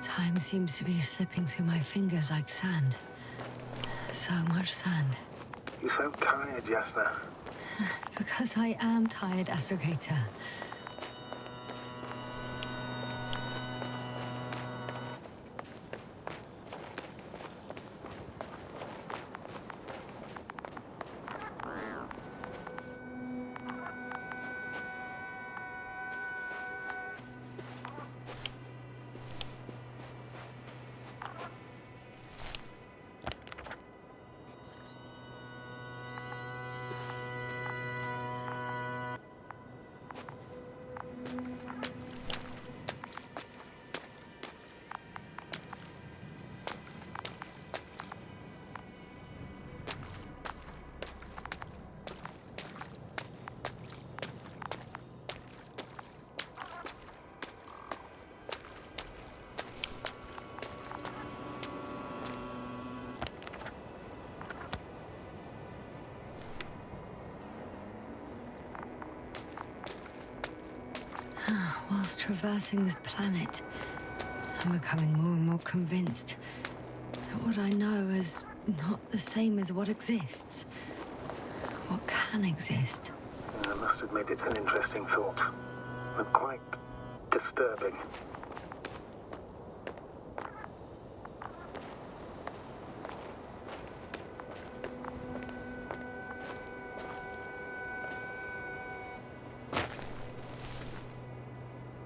Time seems to be slipping through my fingers like sand. So much sand. You sound tired, Yasna. Because I am tired, Astrogator. Whilst traversing this planet, I'm becoming more and more convinced that what I know is not the same as what exists. What can exist. I must admit it's an interesting thought, and quite disturbing.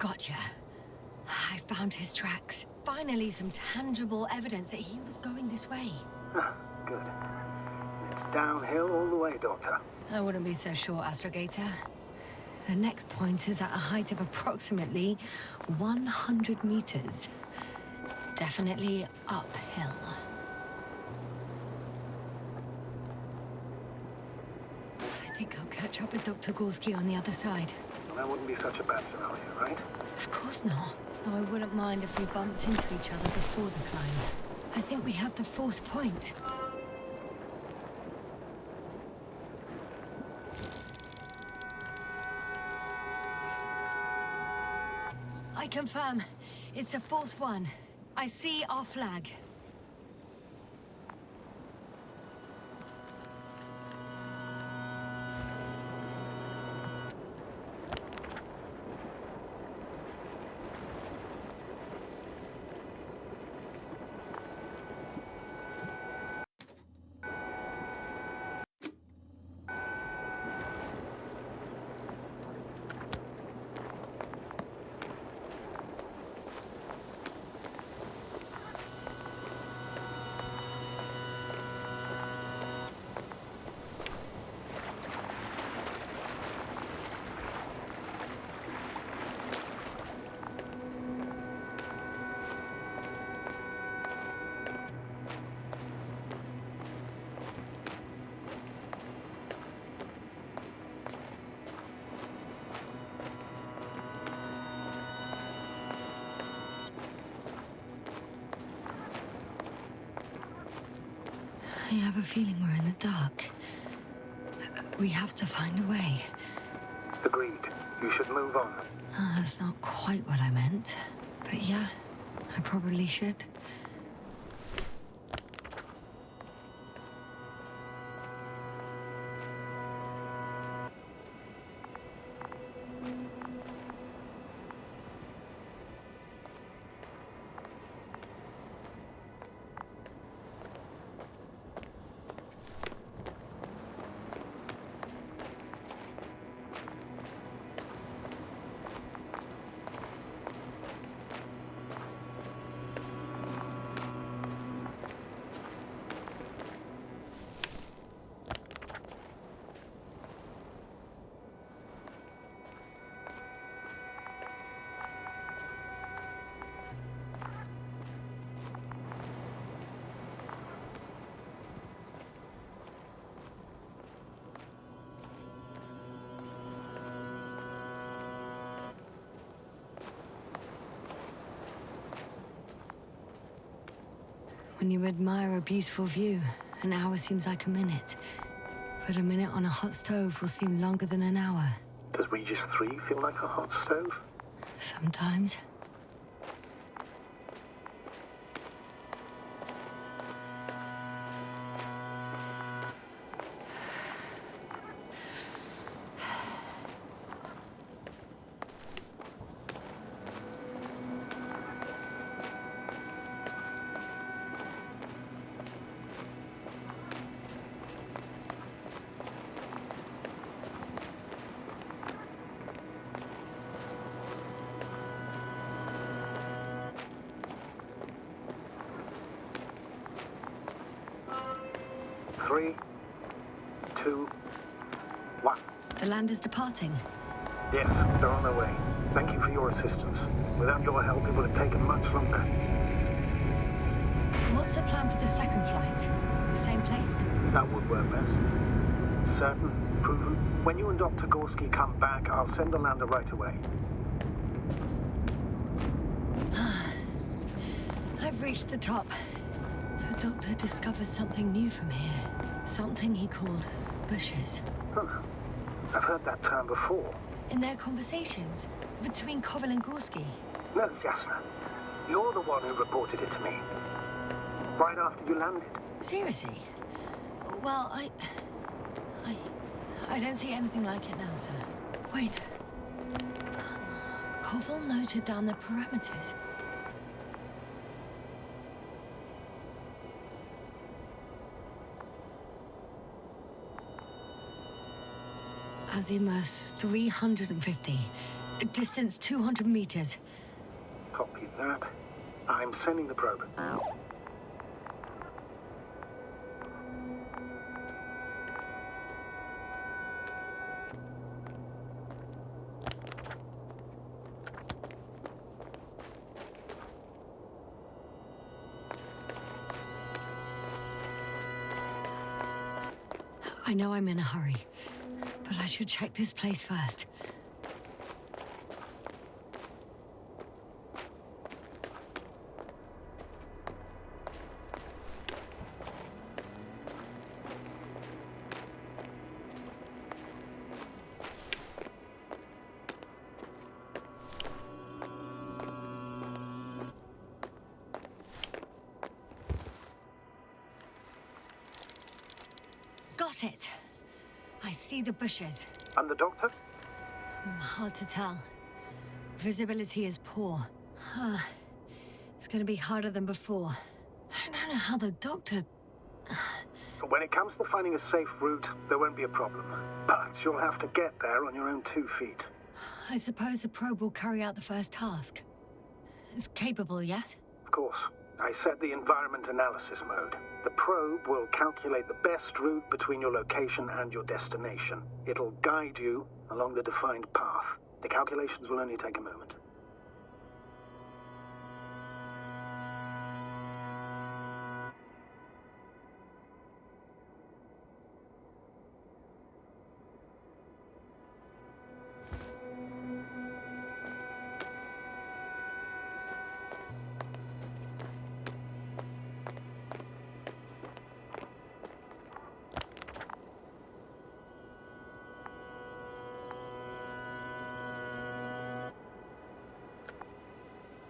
Gotcha. I found his tracks. Finally, some tangible evidence that he was going this way. Ah, good. It's downhill all the way, Doctor. I wouldn't be so sure, Astrogator. The next point is at a height of approximately 100 meters. Definitely uphill. I think I'll catch up with Dr. Gorski on the other side. Well, that wouldn't be such a bad scenario, right? Of course not. Though I wouldn't mind if we bumped into each other before the climb. I think we have the fourth point. I confirm. It's the fourth one. I see our flag. I have a feeling we're in the dark. We have to find a way. Agreed. You should move on. Oh, that's not quite what I meant. But yeah, I probably should. When you admire a beautiful view, an hour seems like a minute. But a minute on a hot stove will seem longer than an hour. Does Regis 3 feel like a hot stove? Sometimes. Three, two, one. The land is departing. Yes, they're on their way. Thank you for your assistance. Without your help, it would have taken much longer. What's the plan for the second flight? The same place? That would work best. Certain, proven. When you and Dr. Gorski come back, I'll send the lander right away. I've reached the top. The doctor discovered something new from here. Something he called bushes. Huh. I've heard that term before. In their conversations between Koval and Gorski. No, Jasna. You're the one who reported it to me. Right after you landed. Seriously? Well, I don't see anything like it now, sir. Wait. Koval noted down the parameters. Azimuth 350. Distance 200 meters. Copy that. I'm sending the probe. I know I'm in a hurry, but I should check this place first. Got it. I see the bushes. And the doctor? Hard to tell. Visibility is poor. It's gonna be harder than before. I don't know how the doctor... When it comes to finding a safe route, there won't be a problem. But you'll have to get there on your own 2 feet. I suppose the probe will carry out the first task. It's capable yet? Of course. I set the environment analysis mode. The probe will calculate the best route between your location and your destination. It'll guide you along the defined path. The calculations will only take a moment.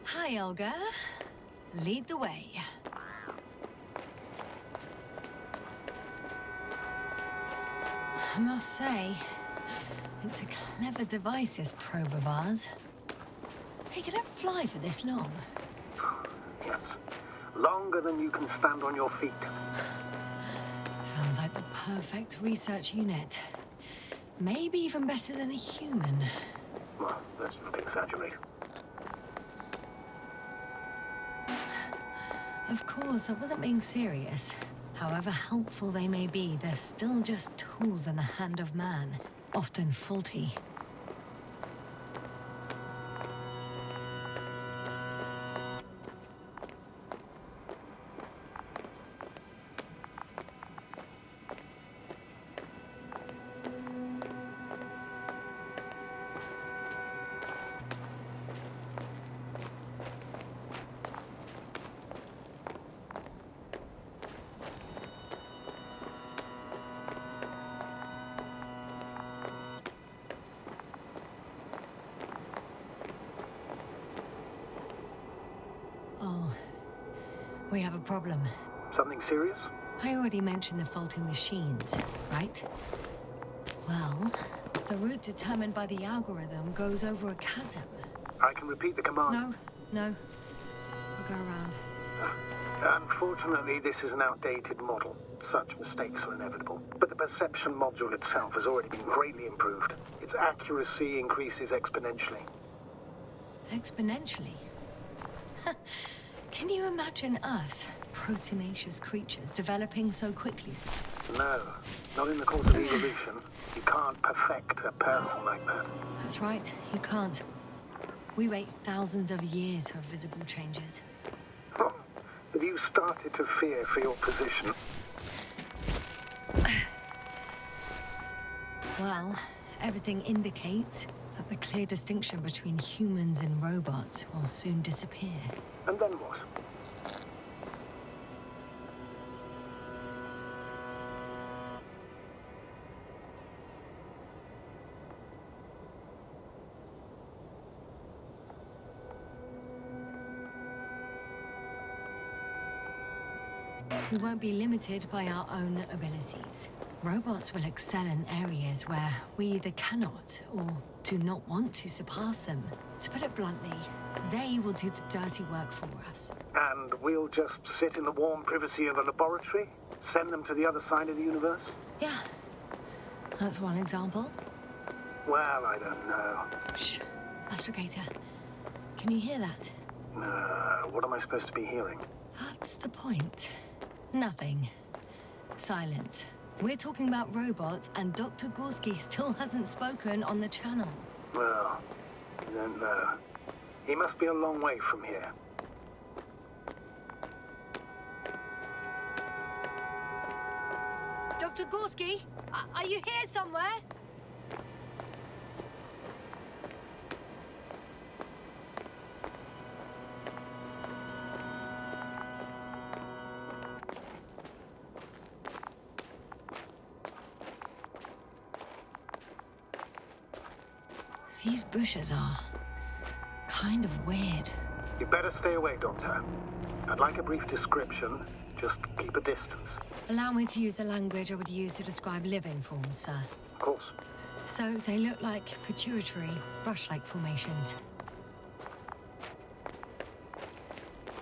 Hi, Olga. Lead the way. I must say, it's a clever device, this probe of ours. Hey, can it fly for this long? Yes. Longer than you can stand on your feet. Sounds like the perfect research unit. Maybe even better than a human. Well, let's not exaggerate. Of course, I wasn't being serious. However helpful they may be, they're still just tools in the hand of man, often faulty. We have a problem. Something serious? I already mentioned the faulty machines, right? Well, the route determined by the algorithm goes over a chasm. I can repeat the command. No. I'll go around. Unfortunately, this is an outdated model. Such mistakes are inevitable. But the perception module itself has already been greatly improved. Its accuracy increases exponentially. Exponentially? Can you imagine us, proteinaceous creatures, developing so quickly? No, not in the course of evolution. You can't perfect a person like that. That's right, you can't. We wait thousands of years for visible changes. Have you started to fear for your position? Well, everything indicates that the clear distinction between humans and robots will soon disappear. And then what? We won't be limited by our own abilities. Robots will excel in areas where we either cannot or do not want to surpass them. To put it bluntly, they will do the dirty work for us. And we'll just sit in the warm privacy of a laboratory? Send them to the other side of the universe? Yeah, that's one example. Well, I don't know. Shh. Astrogator, can you hear that? What am I supposed to be hearing? That's the point. Nothing. Silence. We're talking about robots, and Dr. Gorski still hasn't spoken on the channel. Well, I don't know. He must be a long way from here. Dr. Gorski, are you here somewhere? These bushes are kind of weird. You better stay away, Doctor. I'd like a brief description. Just keep a distance. Allow me to use the language I would use to describe living forms, sir. Of course. So they look like pituitary, brush-like formations.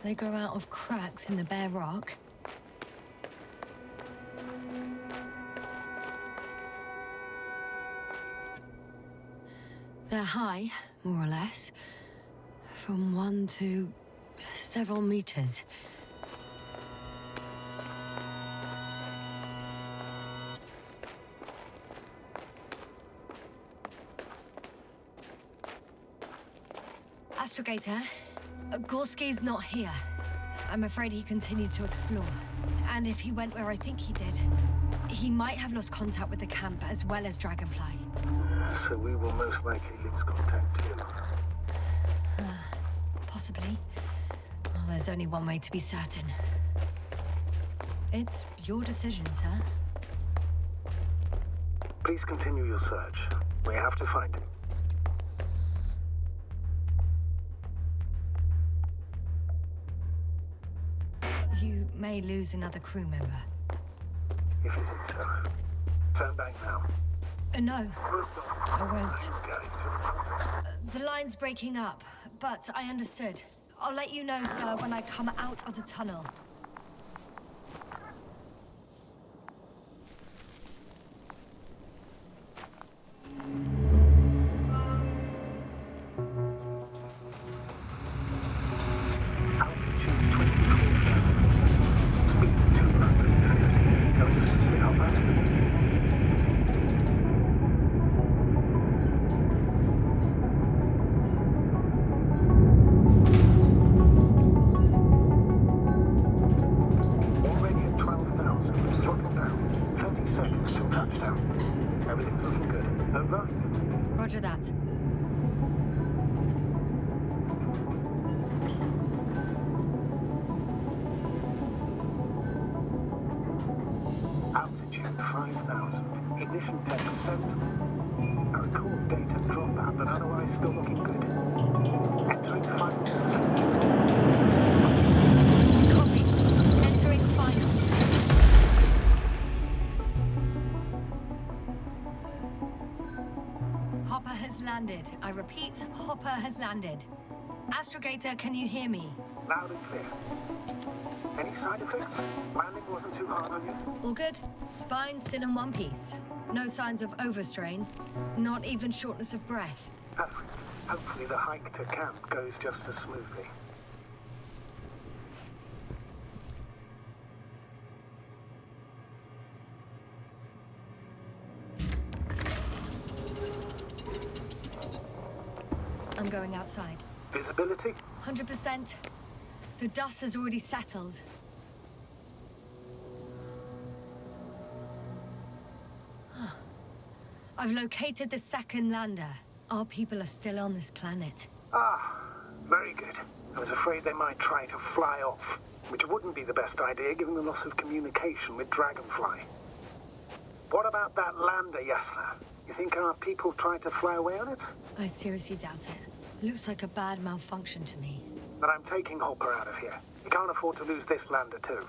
They grow out of cracks in the bare rock. They're high, more or less, from 1 to several meters. Astrogator, Gorski's not here. I'm afraid he continued to explore. And if he went where I think he did, he might have lost contact with the camp as well as Dragonfly. So we will most likely lose contact too. Possibly. Well, there's only one way to be certain. It's your decision, sir. Please continue your search. We have to find him. You may lose another crew member. If you think so. Turn back now. No, I won't. The line's breaking up, but I understood. I'll let you know, sir, when I come out of the tunnel. Altitude 24,000. Speed 250. Going smoothly, Hopper. Already at 12,000. Throttle down. 30 seconds till touchdown. Everything's looking good. Over? Roger that. Altitude 5,000. Ignition 10%. I record data dropout, but otherwise still looking good. Entering final descent. Copy. Entering final. Hopper has landed. I repeat, Hopper has landed. Astrogator, can you hear me? Loud and clear. Any side effects? Landing wasn't too hard on you? All good? Spine still in one piece. No signs of overstrain. Not even shortness of breath. Perfect. Hopefully the hike to camp goes just as smoothly. I'm going outside. Visibility? 100%. The dust has already settled. I've located the second lander. Our people are still on this planet. Ah, very good. I was afraid they might try to fly off, which wouldn't be the best idea given the loss of communication with Dragonfly. What about that lander, Yasna? You think our people tried to fly away on it? I seriously doubt it. Looks like a bad malfunction to me. But I'm taking Hopper out of here. We can't afford to lose this lander too.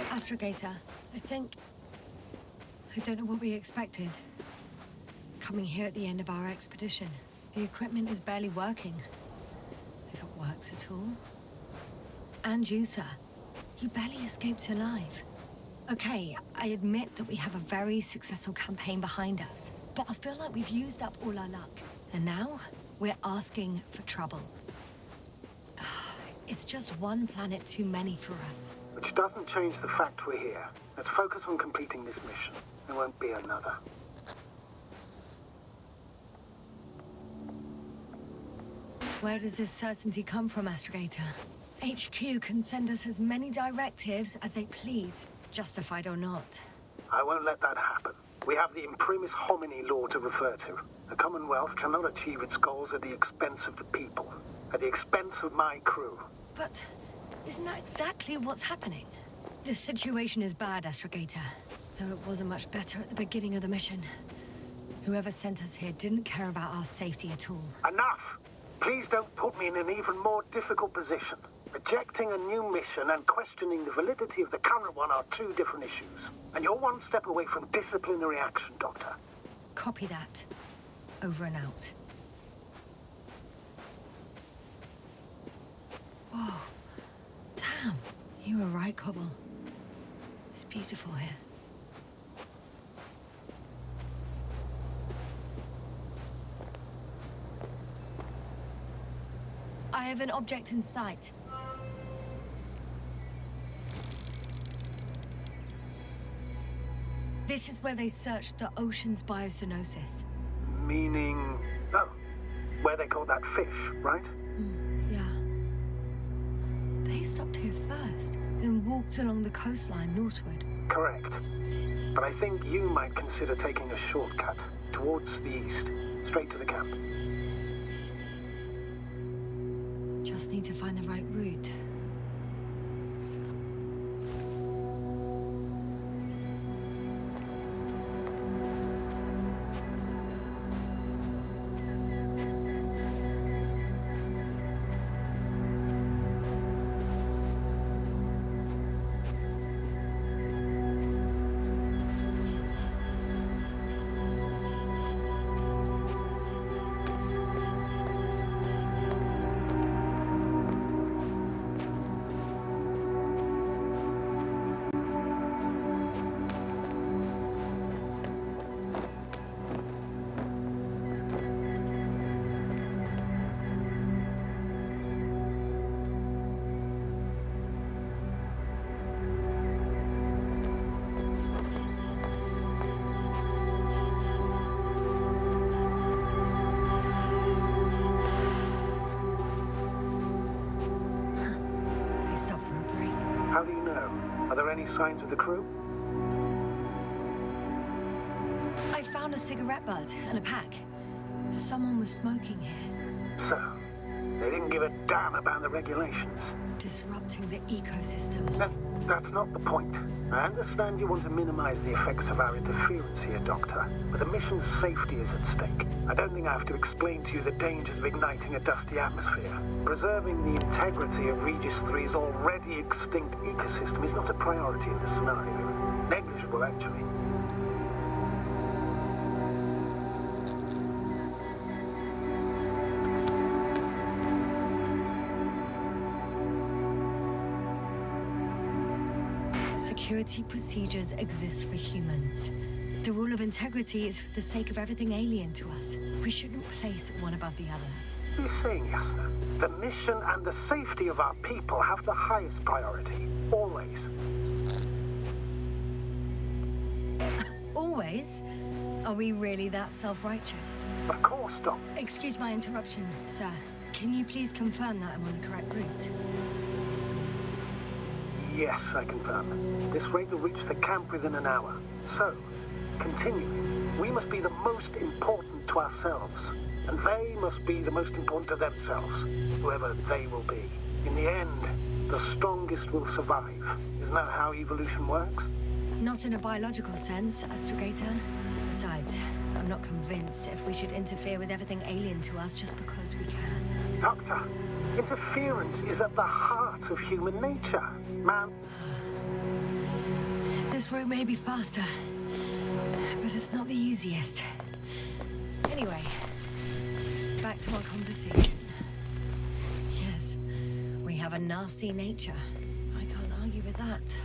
Astrogator, I don't know what we expected. Coming here at the end of our expedition. The equipment is barely working. If it works at all. And you, sir. You barely escaped alive. Okay, I admit that we have a very successful campaign behind us, but I feel like we've used up all our luck. And now, we're asking for trouble. It's just one planet too many for us. Which doesn't change the fact we're here. Let's focus on completing this mission. There won't be another. Where does this certainty come from, Astrogator? HQ can send us as many directives as they please, justified or not. I won't let that happen. We have the imprimis homini law to refer to. The Commonwealth cannot achieve its goals at the expense of the people, at the expense of my crew. But isn't that exactly what's happening? The situation is bad, Astrogator, though it wasn't much better at the beginning of the mission. Whoever sent us here didn't care about our safety at all. Enough! Please don't put me in an even more difficult position. Rejecting a new mission and questioning the validity of the current one are two different issues. And you're one step away from disciplinary action, Doctor. Copy that. Over and out. Whoa. Damn. You were right, Cobble. It's beautiful here. I have an object in sight. This is where they searched the ocean's biosynosis. Meaning... oh, where they caught that fish, right? Yeah. They stopped here first, then walked along the coastline northward. Correct. But I think you might consider taking a shortcut towards the east, straight to the camp. Just need to find the right route. How do you know? Are there any signs of the crew? I found a cigarette butt and a pack. Someone was smoking here. So, they didn't give a damn about the regulations. Disrupting the ecosystem. That's not the point. I understand you want to minimize the effects of our interference here, Doctor, but the mission's safety is at stake. I don't think I have to explain to you the dangers of igniting a dusty atmosphere. Preserving the integrity of Regis 3's already extinct ecosystem is not a priority in this scenario. Negligible, actually. Security procedures exist for humans. The rule of integrity is for the sake of everything alien to us. We shouldn't place one above the other. What are you saying, Yasna? The mission and the safety of our people have the highest priority. Always. Always? Are we really that self-righteous? Of course, Doc. Excuse my interruption, sir. Can you please confirm that I'm on the correct route? Yes, I confirm. This rate will reach the camp within an hour. So, continuing, we must be the most important to ourselves. And they must be the most important to themselves, whoever they will be. In the end, the strongest will survive. Isn't that how evolution works? Not in a biological sense, Astrogator. Besides, I'm not convinced if we should interfere with everything alien to us just because we can. Doctor, interference is at the heart of human nature, man. This route may be faster, but it's not the easiest. Anyway, back back to our conversation. Yes, we have a nasty nature. I can't argue with that.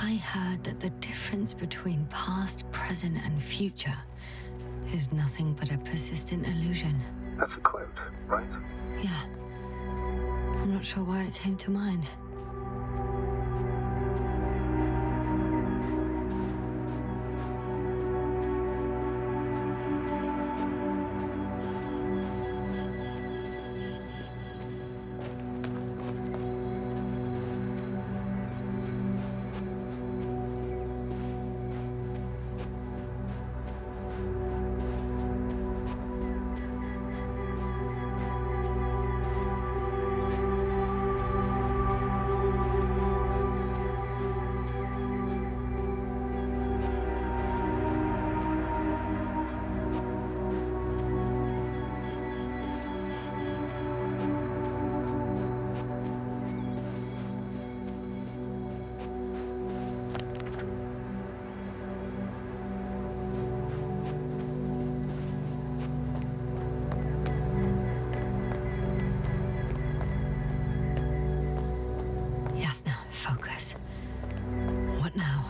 I heard that the difference between past, present, and future is nothing but a persistent illusion. That's a quote, right? Yeah. I'm not sure why it came to mind. Yasna, focus. What now?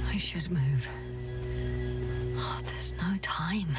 I should move. Oh, there's no time.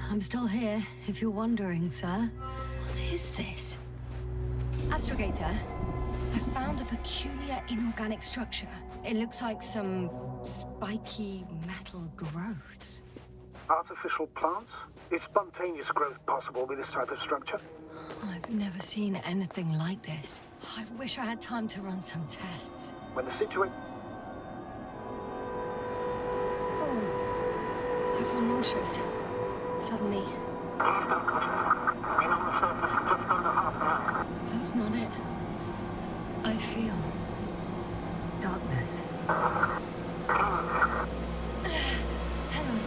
I'm still here, if you're wondering, sir. What is this? Astrogator, I found a peculiar inorganic structure. It looks like some spiky metal growths. Artificial plants? Is spontaneous growth possible with this type of structure? I've never seen anything like this. I wish I had time to run some tests. When the situation... I feel nauseous. Suddenly, Please don't touch us. Been on the surface for just under half an hour. That's not it. I feel darkness. Hang on.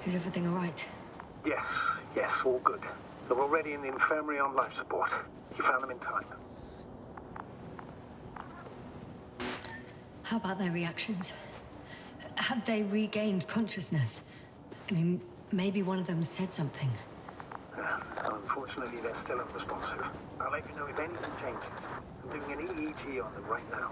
Is everything all right? Yes, all good. They're already in the infirmary on life support. You found them in time. How about their reactions? Have they regained consciousness? I mean, maybe one of them said something. Unfortunately, they're still unresponsive. I'll let you know if anything changes. I'm doing an EEG on them right now.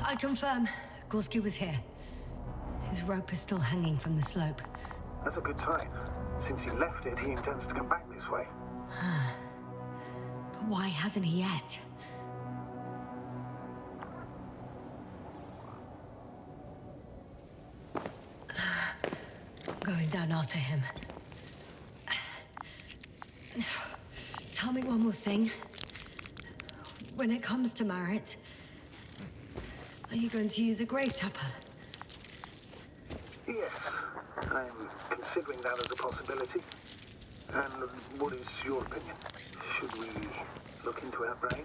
I confirm, Gorski was here. His rope is still hanging from the slope. That's a good sign. Since he left it, he intends to come back this way. But why hasn't he yet? Going down after him. Tell me one more thing. When it comes to Marit, are you going to use a grave tapper? Yes, I'm considering that as a possibility. And what is your opinion? Should we look into our brain?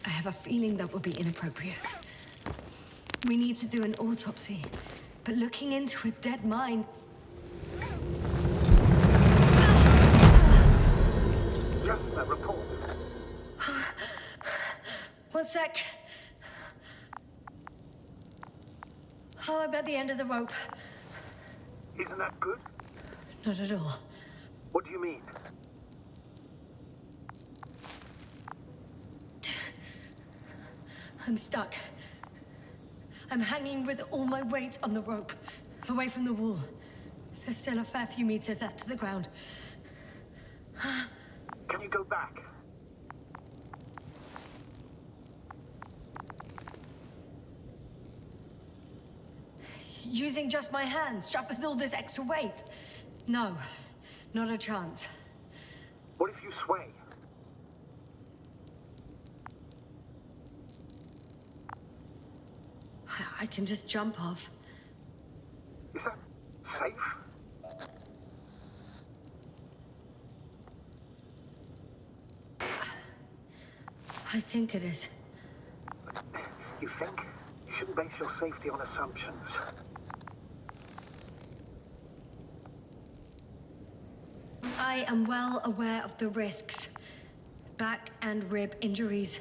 I have a feeling that would be inappropriate. We need to do an autopsy, but looking into a dead mind... Just a report. One sec. Oh, I'm at the end of the rope. Isn't that good? Not at all. What do you mean? I'm stuck. I'm hanging with all my weight on the rope, away from the wall. There's still a fair few meters left to the ground. Can you go back? Using just my hands, strapped with all this extra weight? No, not a chance. What if you sway? I can just jump off. Is that safe? I think it is. You think? You shouldn't base your safety on assumptions. I am well aware of the risks. Back and rib injuries.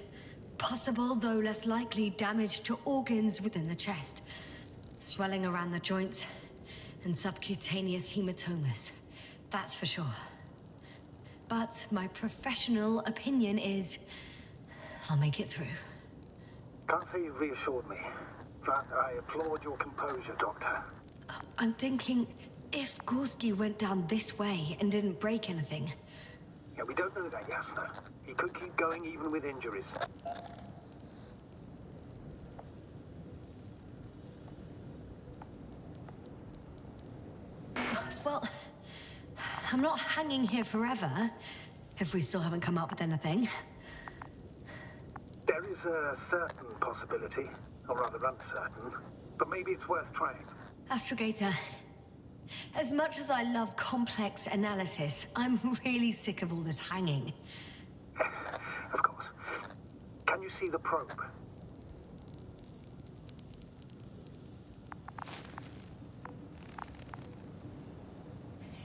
Possible, though less likely, damage to organs within the chest. Swelling around the joints. And subcutaneous hematomas. That's for sure. But my professional opinion is... I'll make it through. Can't say you've reassured me, but I applaud your composure, Doctor. I'm thinking, if Gorski went down this way and didn't break anything... Yeah, we don't know that, Yasna. He could keep going even with injuries. Well, I'm not hanging here forever, if we still haven't come up with anything. There is a certain possibility, or rather uncertain, but maybe it's worth trying. Astrogator, as much as I love complex analysis, I'm really sick of all this hanging. Of course. Can you see the probe?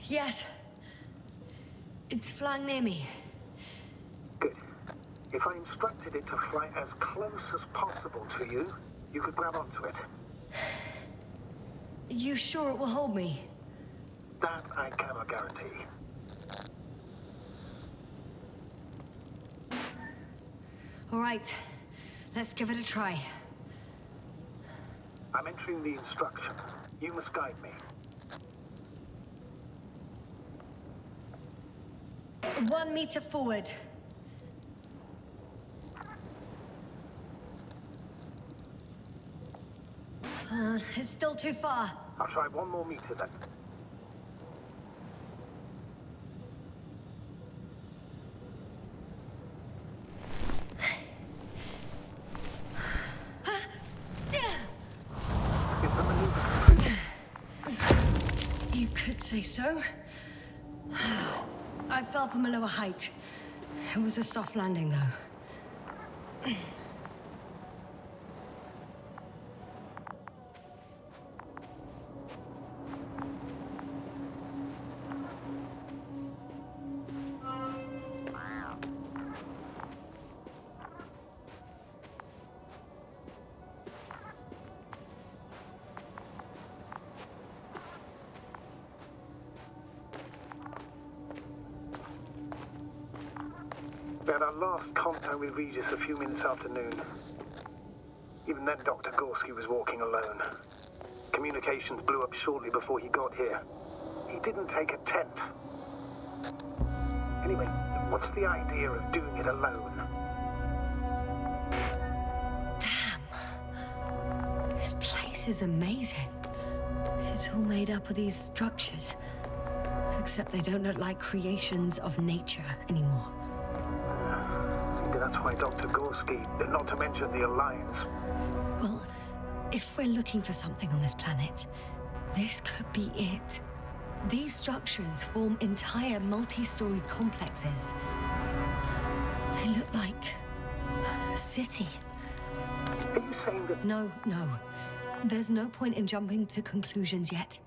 Yes. It's flying near me. Good. If I instructed it to fly as close as possible to you, you could grab onto it. You sure it will hold me? That I cannot guarantee. All right. Let's give it a try. I'm entering the instruction. You must guide me. 1 meter forward. It's still too far. I'll try 1 more meter then. Is the maneuver complete? You could say so. I fell from a lower height. It was a soft landing, though. We had our last contact with Regis a few minutes after noon. Even then, Dr. Gorski was walking alone. Communications blew up shortly before he got here. He didn't take a tent. Anyway, what's the idea of doing it alone? Damn. This place is amazing. It's all made up of these structures. Except they don't look like creations of nature anymore. Maybe that's why Dr. Gorski, not to mention the Alliance. Well, if we're looking for something on this planet, this could be it. These structures form entire multi-story complexes. They look like a city. Are you saying that... No. There's no point in jumping to conclusions yet.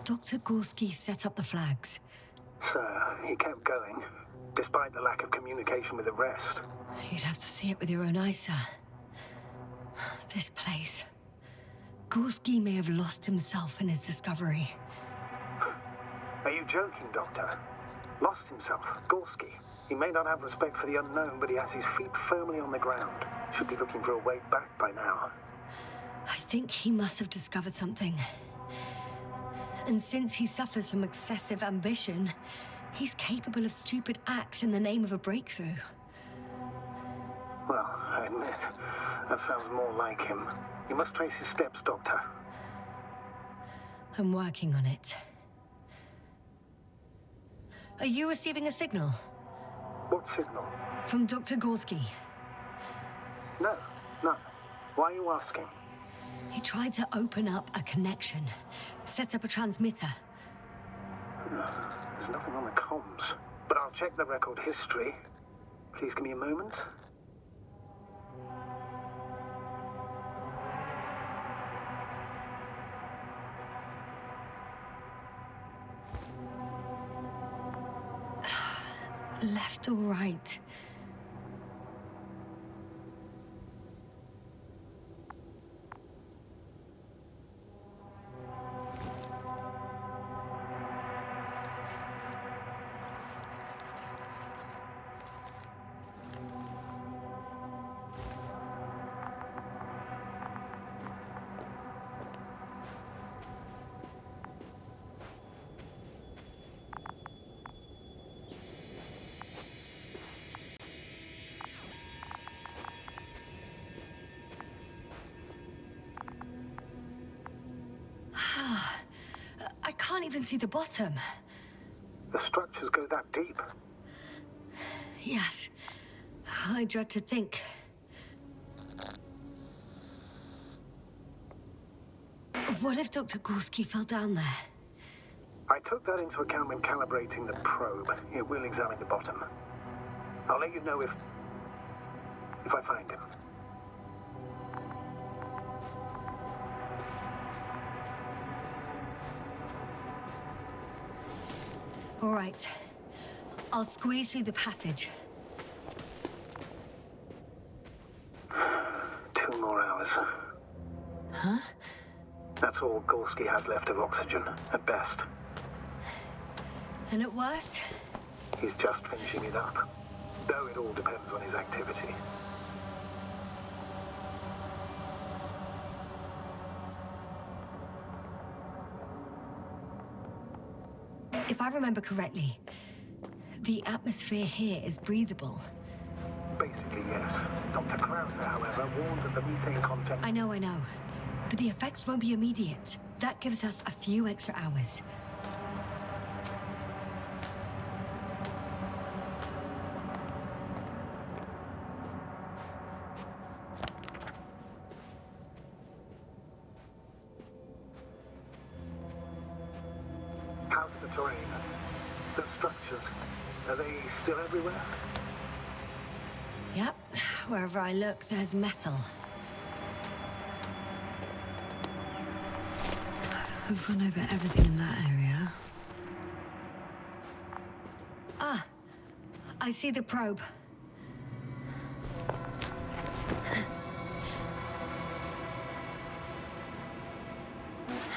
Dr. Gorski set up the flags. Sir, he kept going, despite the lack of communication with the rest. You'd have to see it with your own eyes, sir. This place. Gorski may have lost himself in his discovery. Are you joking, Doctor? Lost himself, Gorski. He may not have respect for the unknown, but he has his feet firmly on the ground. Should be looking for a way back by now. I think he must have discovered something. And since he suffers from excessive ambition, he's capable of stupid acts in the name of a breakthrough. Well, I admit, that sounds more like him. You must trace his steps, Doctor. I'm working on it. Are you receiving a signal? What signal? From Dr. Gorski. No, none. Why are you asking? He tried to open up a connection, set up a transmitter. There's nothing on the comms, but I'll check the record history. Please give me a moment. Left or right? I can't even see the bottom. The structures go that deep. Yes. I dread to think. What if Dr. Gorski fell down there? I took that into account when calibrating the probe. It will examine the bottom. I'll let you know if I find him. All right. I'll squeeze through the passage. 2 more hours. Huh? That's all Gorski has left of oxygen, at best. And at worst? He's just finishing it up. Though it all depends on his activity. If I remember correctly, the atmosphere here is breathable. Basically, yes. Dr. Krauser, however, warns of the methane content. I know. But the effects won't be immediate. That gives us a few extra hours. How's the terrain? The structures, are they still everywhere? Yep. Wherever I look, there's metal. We've gone over everything in that area. Ah, I see the probe.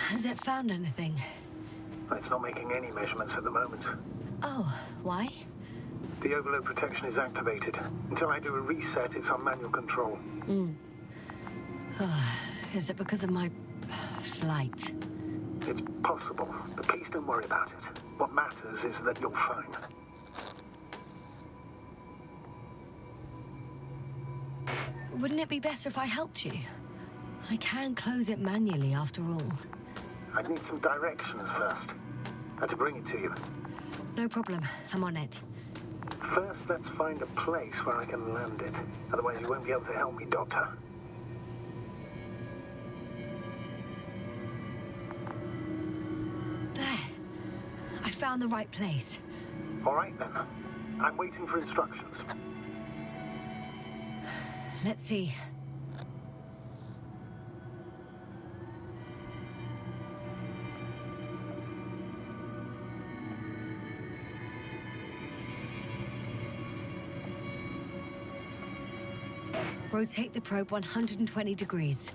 Has it found anything? It's not making any measurements at the moment. Oh, why? The overload protection is activated. Until I do a reset, it's on manual control. Is it because of my flight? It's possible, but please don't worry about it. What matters is that you're fine. Wouldn't it be better if I helped you? I can close it manually after all. I'd need some directions first. How to bring it to you. No problem. I'm on it. First, let's find a place where I can land it. Otherwise, you won't be able to help me, Doctor. There. I found the right place. All right, then. I'm waiting for instructions. Let's see. Rotate the probe 120 degrees.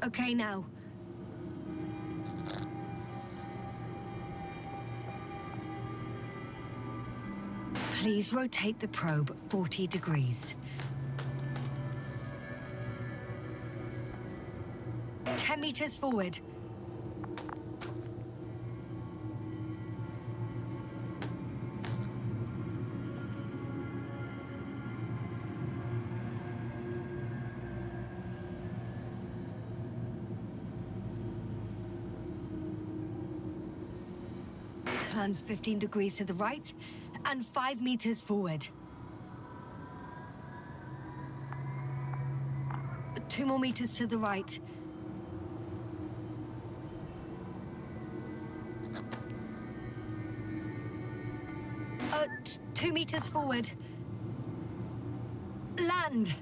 Okay, now. Please rotate the probe 40 degrees. 10 meters forward. Turn 15 degrees to the right and 5 meters forward. 2 more meters to the right. 2 meters forward. Land!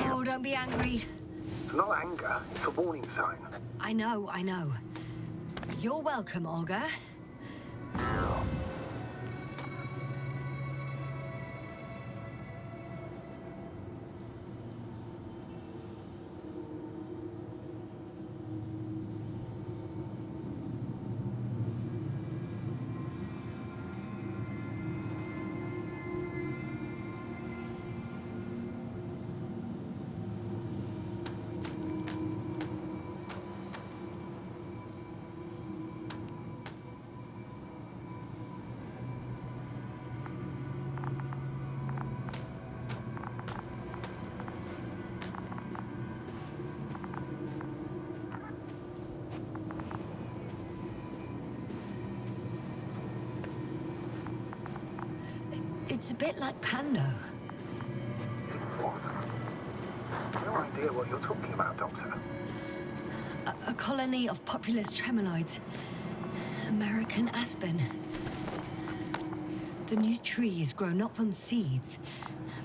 Oh, don't be angry. It's not anger, it's a warning sign. I know. You're welcome, Olga. It's a bit like Pando. What? No idea what you're talking about, Doctor. A colony of populous tremoloids. American aspen. The new trees grow not from seeds,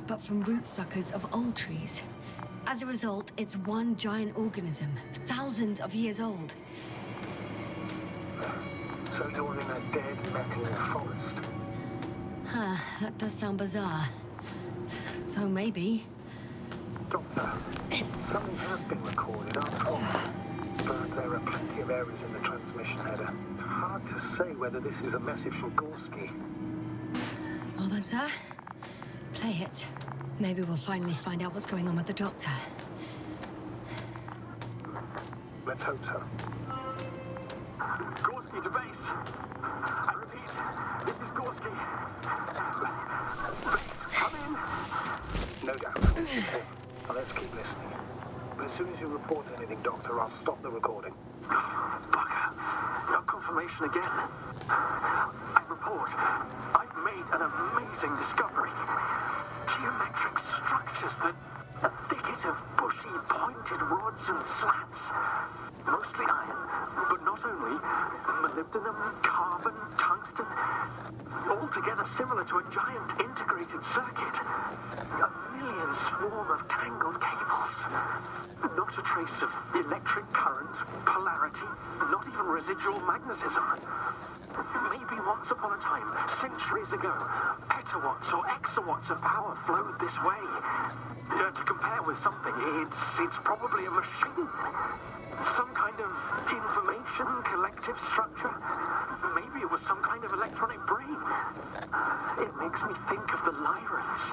but from root suckers of old trees. As a result, it's one giant organism, thousands of years old. So you're in a dead metal forest. Huh, that does sound bizarre. Though maybe. Doctor, something has been recorded after all. But there are plenty of errors in the transmission header. It's hard to say whether this is a message from Gorski. Well then, sir, play it. Maybe we'll finally find out what's going on with the Doctor. Let's hope so. Gorski to base. I repeat, this is Gorski. Base, come in. No doubt. It's him. Now let's keep listening. But as soon as you report anything, Doctor, I'll stop the recording. Bugger. No confirmation again. I report. I've made an amazing discovery. Geometric structures that a thicket of bushy, pointed rods and slats. Mostly iron, but not only. Molybdenum, carbon, tungsten. Altogether similar to a giant integrated circuit. A million swarm of tangled cables. Not a trace of electric current, polarity, not even residual magnetism. Maybe once upon a time, centuries ago, petawatts or exawatts of power flowed this way. To compare with something, it's probably a machine. Some kind of information collective structure. Maybe it was some kind of electronic brain. It makes me think of the Lyrans.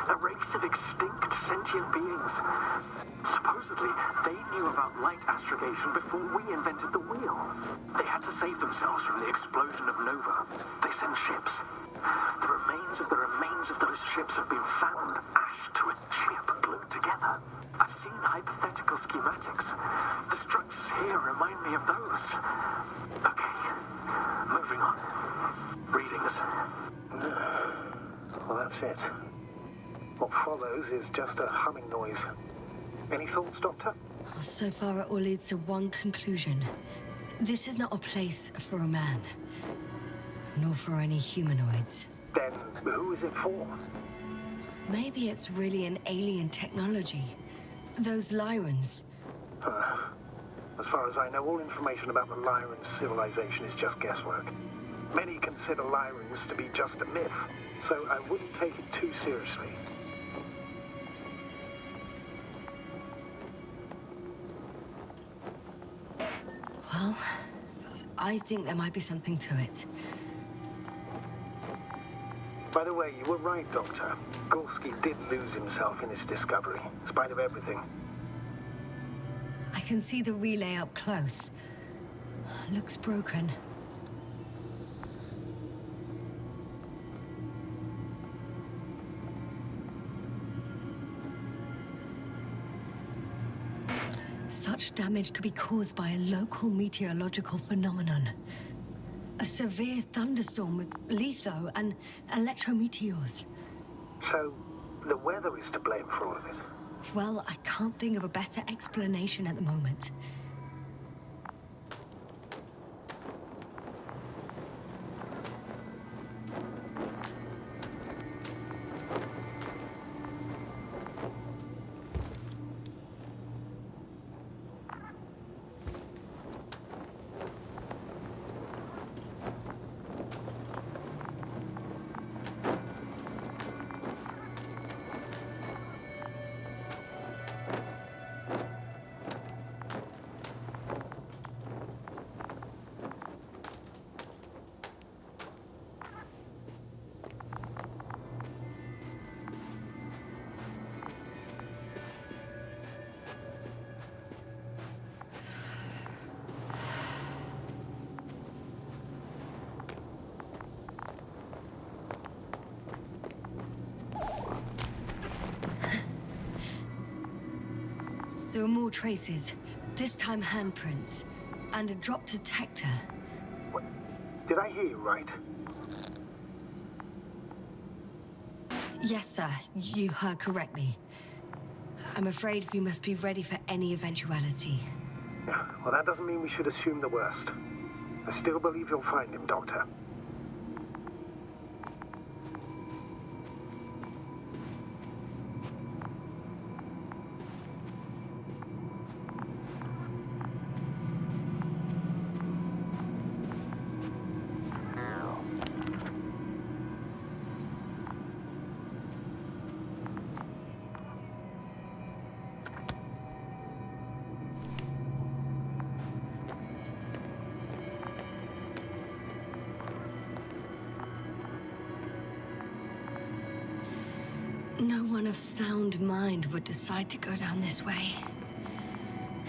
A race of extinct sentient beings. Supposedly, they knew about light astrogation before we invented the wheel. They had to save themselves from the explosion of Nova. They sent ships. The remains of those ships have been found ashed to a chip glued together. I've seen hypothetical schematics. The structures here remind me of those. Okay, moving on. Readings. Well, that's it. What follows is just a humming noise. Any thoughts, Doctor? So far, it all leads to one conclusion. This is not a place for a man. Nor for any humanoids. Then who is it for? Maybe it's really an alien technology. Those Lyrans. As far as I know, all information about the Lyran civilization is just guesswork. Many consider Lyrans to be just a myth, so I wouldn't take it too seriously. Well, I think there might be something to it. By the way, you were right, Doctor. Gorski did lose himself in his discovery, in spite of everything. I can see the relay up close. Looks broken. Such damage could be caused by a local meteorological phenomenon. A severe thunderstorm with litho and electrometeors. So, the weather is to blame for all of it? Well, I can't think of a better explanation at the moment. There are more traces, this time handprints, and a drop detector. What? Did I hear you right? Yes, sir, you heard correctly. I'm afraid we must be ready for any eventuality. Yeah, well, that doesn't mean we should assume the worst. I still believe you'll find him, Doctor. No one of sound mind would decide to go down this way.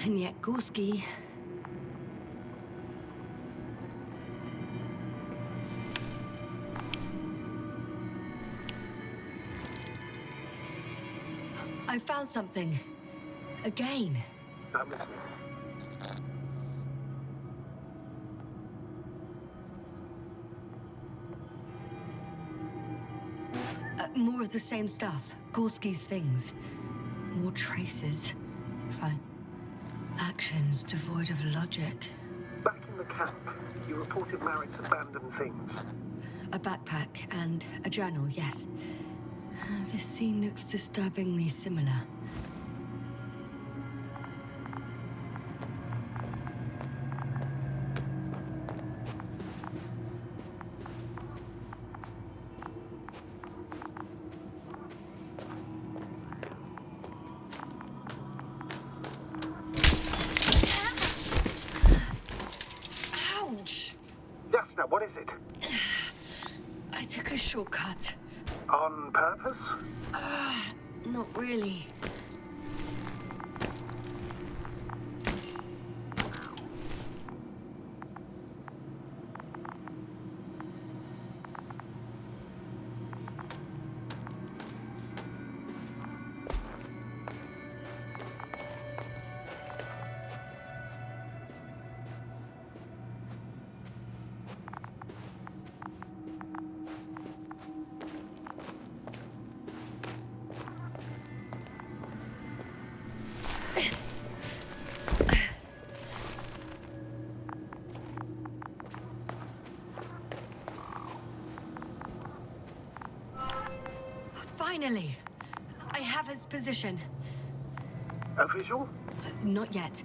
And yet Gorski... I found something. Again. I'm listening. More of the same stuff. Gorski's things. More traces. Fine. Actions devoid of logic. Back in the camp, you reported Merritt's abandoned things. A backpack and a journal, yes. This scene looks disturbingly similar. Ouch! Jasna, what is it? I took a shortcut. On purpose? Not really. Finally! I have his position. Official? Not yet.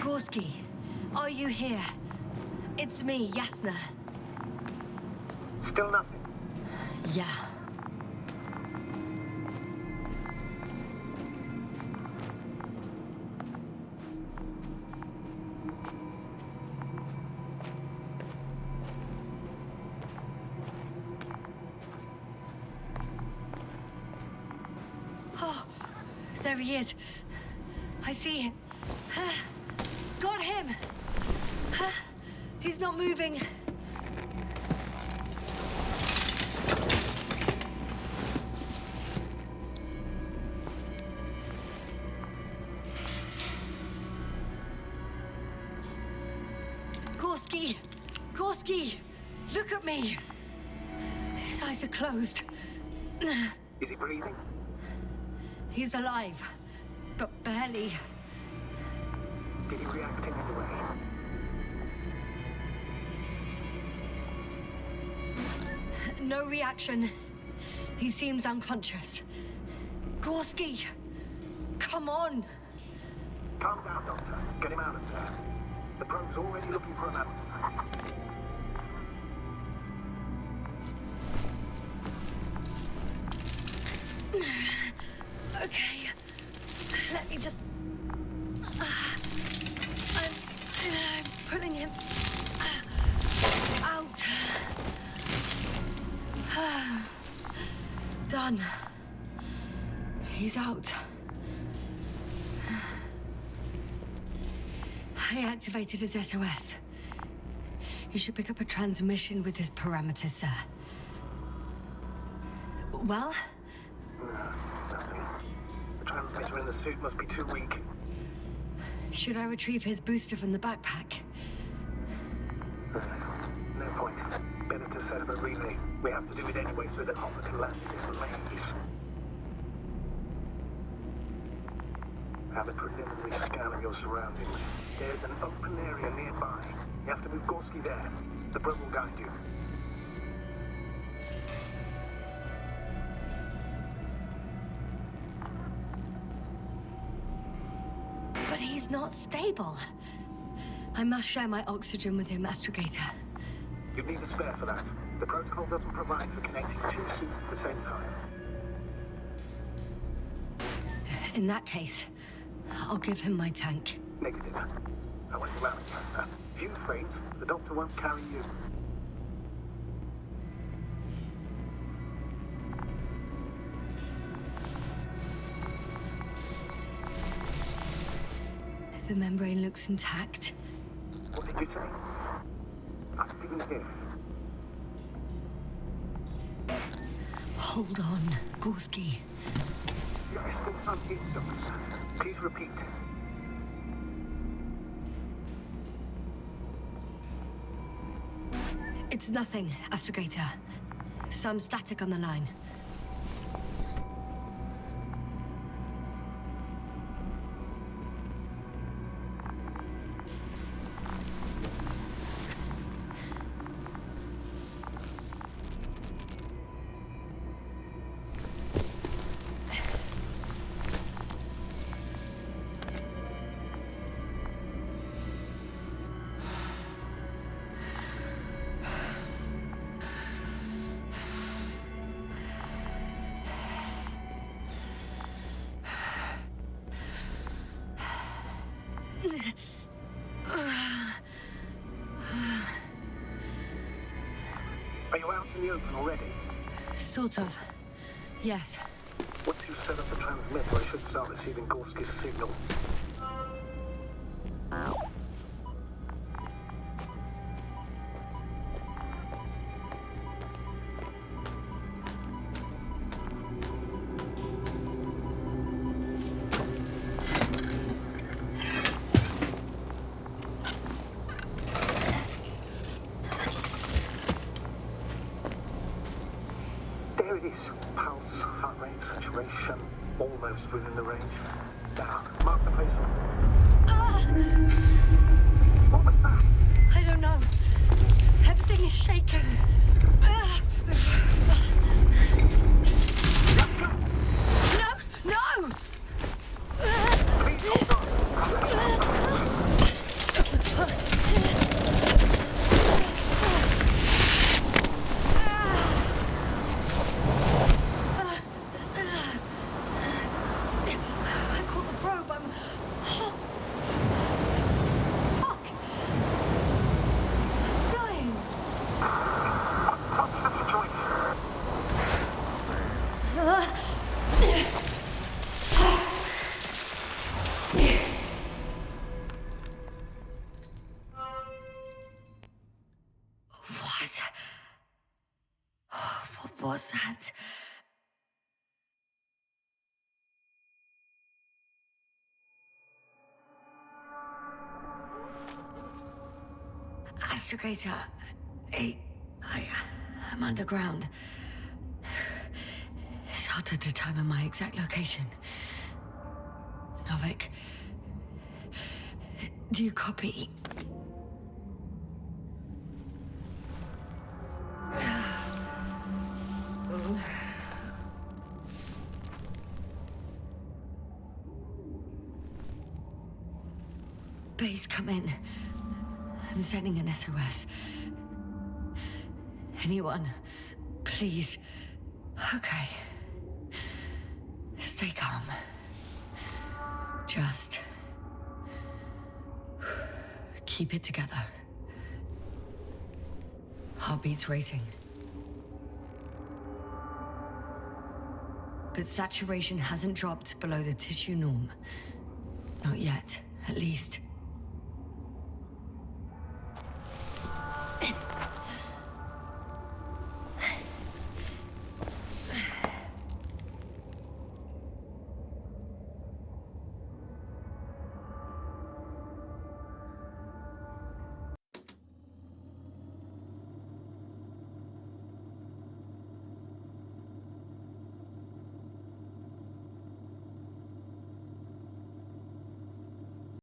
Gorski, are you here? It's me, Jasna. Still nothing. Yeah. There he is. I see him. Got him. He's not moving. Gorski! Look at me! His eyes are closed. Is he breathing? He's alive, but barely. Did he react in any way? No reaction. He seems unconscious. Gorski! Come on! Calm down, Doctor. Get him out of there. The probe's already looking for an animal. Okay. Let me just... I'm pulling him out. Done. He's out. I activated his SOS. You should pick up a transmission with his parameters, sir. Well? No, nothing. The transmitter in the suit must be too weak. Should I retrieve his booster from the backpack? No point. Better to set up a relay. We have to do it anyway so that Hopper can land in this maze. Have a preliminary scan of your surroundings. There's an open area nearby. You have to move Gorski there. The probe will guide you. But he's not stable. I must share my oxygen with him, Astrogator. You'd need a spare for that. The protocol doesn't provide for connecting two suits at the same time. In that case, I'll give him my tank. Negative. I want you out. If you faint, the doctor won't carry you. The membrane looks intact. What did you say? I didn't hear. Hold on, Gorski. I still can't hear you, Doctor. Please repeat. It's nothing, Astrogator. Some static on the line. Are you out in the open already? Sort of. Yes. Once you set up the transmitter, I should start receiving Gorski's signal. There it is. Pulse, heart rate, saturation, almost within the range. Now, mark the place for... What was that? I don't know. Everything is shaking. No! No! Please hold on. I caught the probe. I'm What's that? Astrogator, I'm underground. It's hard to determine my exact location. Novik, do you copy? Base, come in. I'm sending an SOS. Anyone, please. Okay. Stay calm. Just keep it together. Heartbeats racing. But saturation hasn't dropped below the tissue norm. Not yet, at least.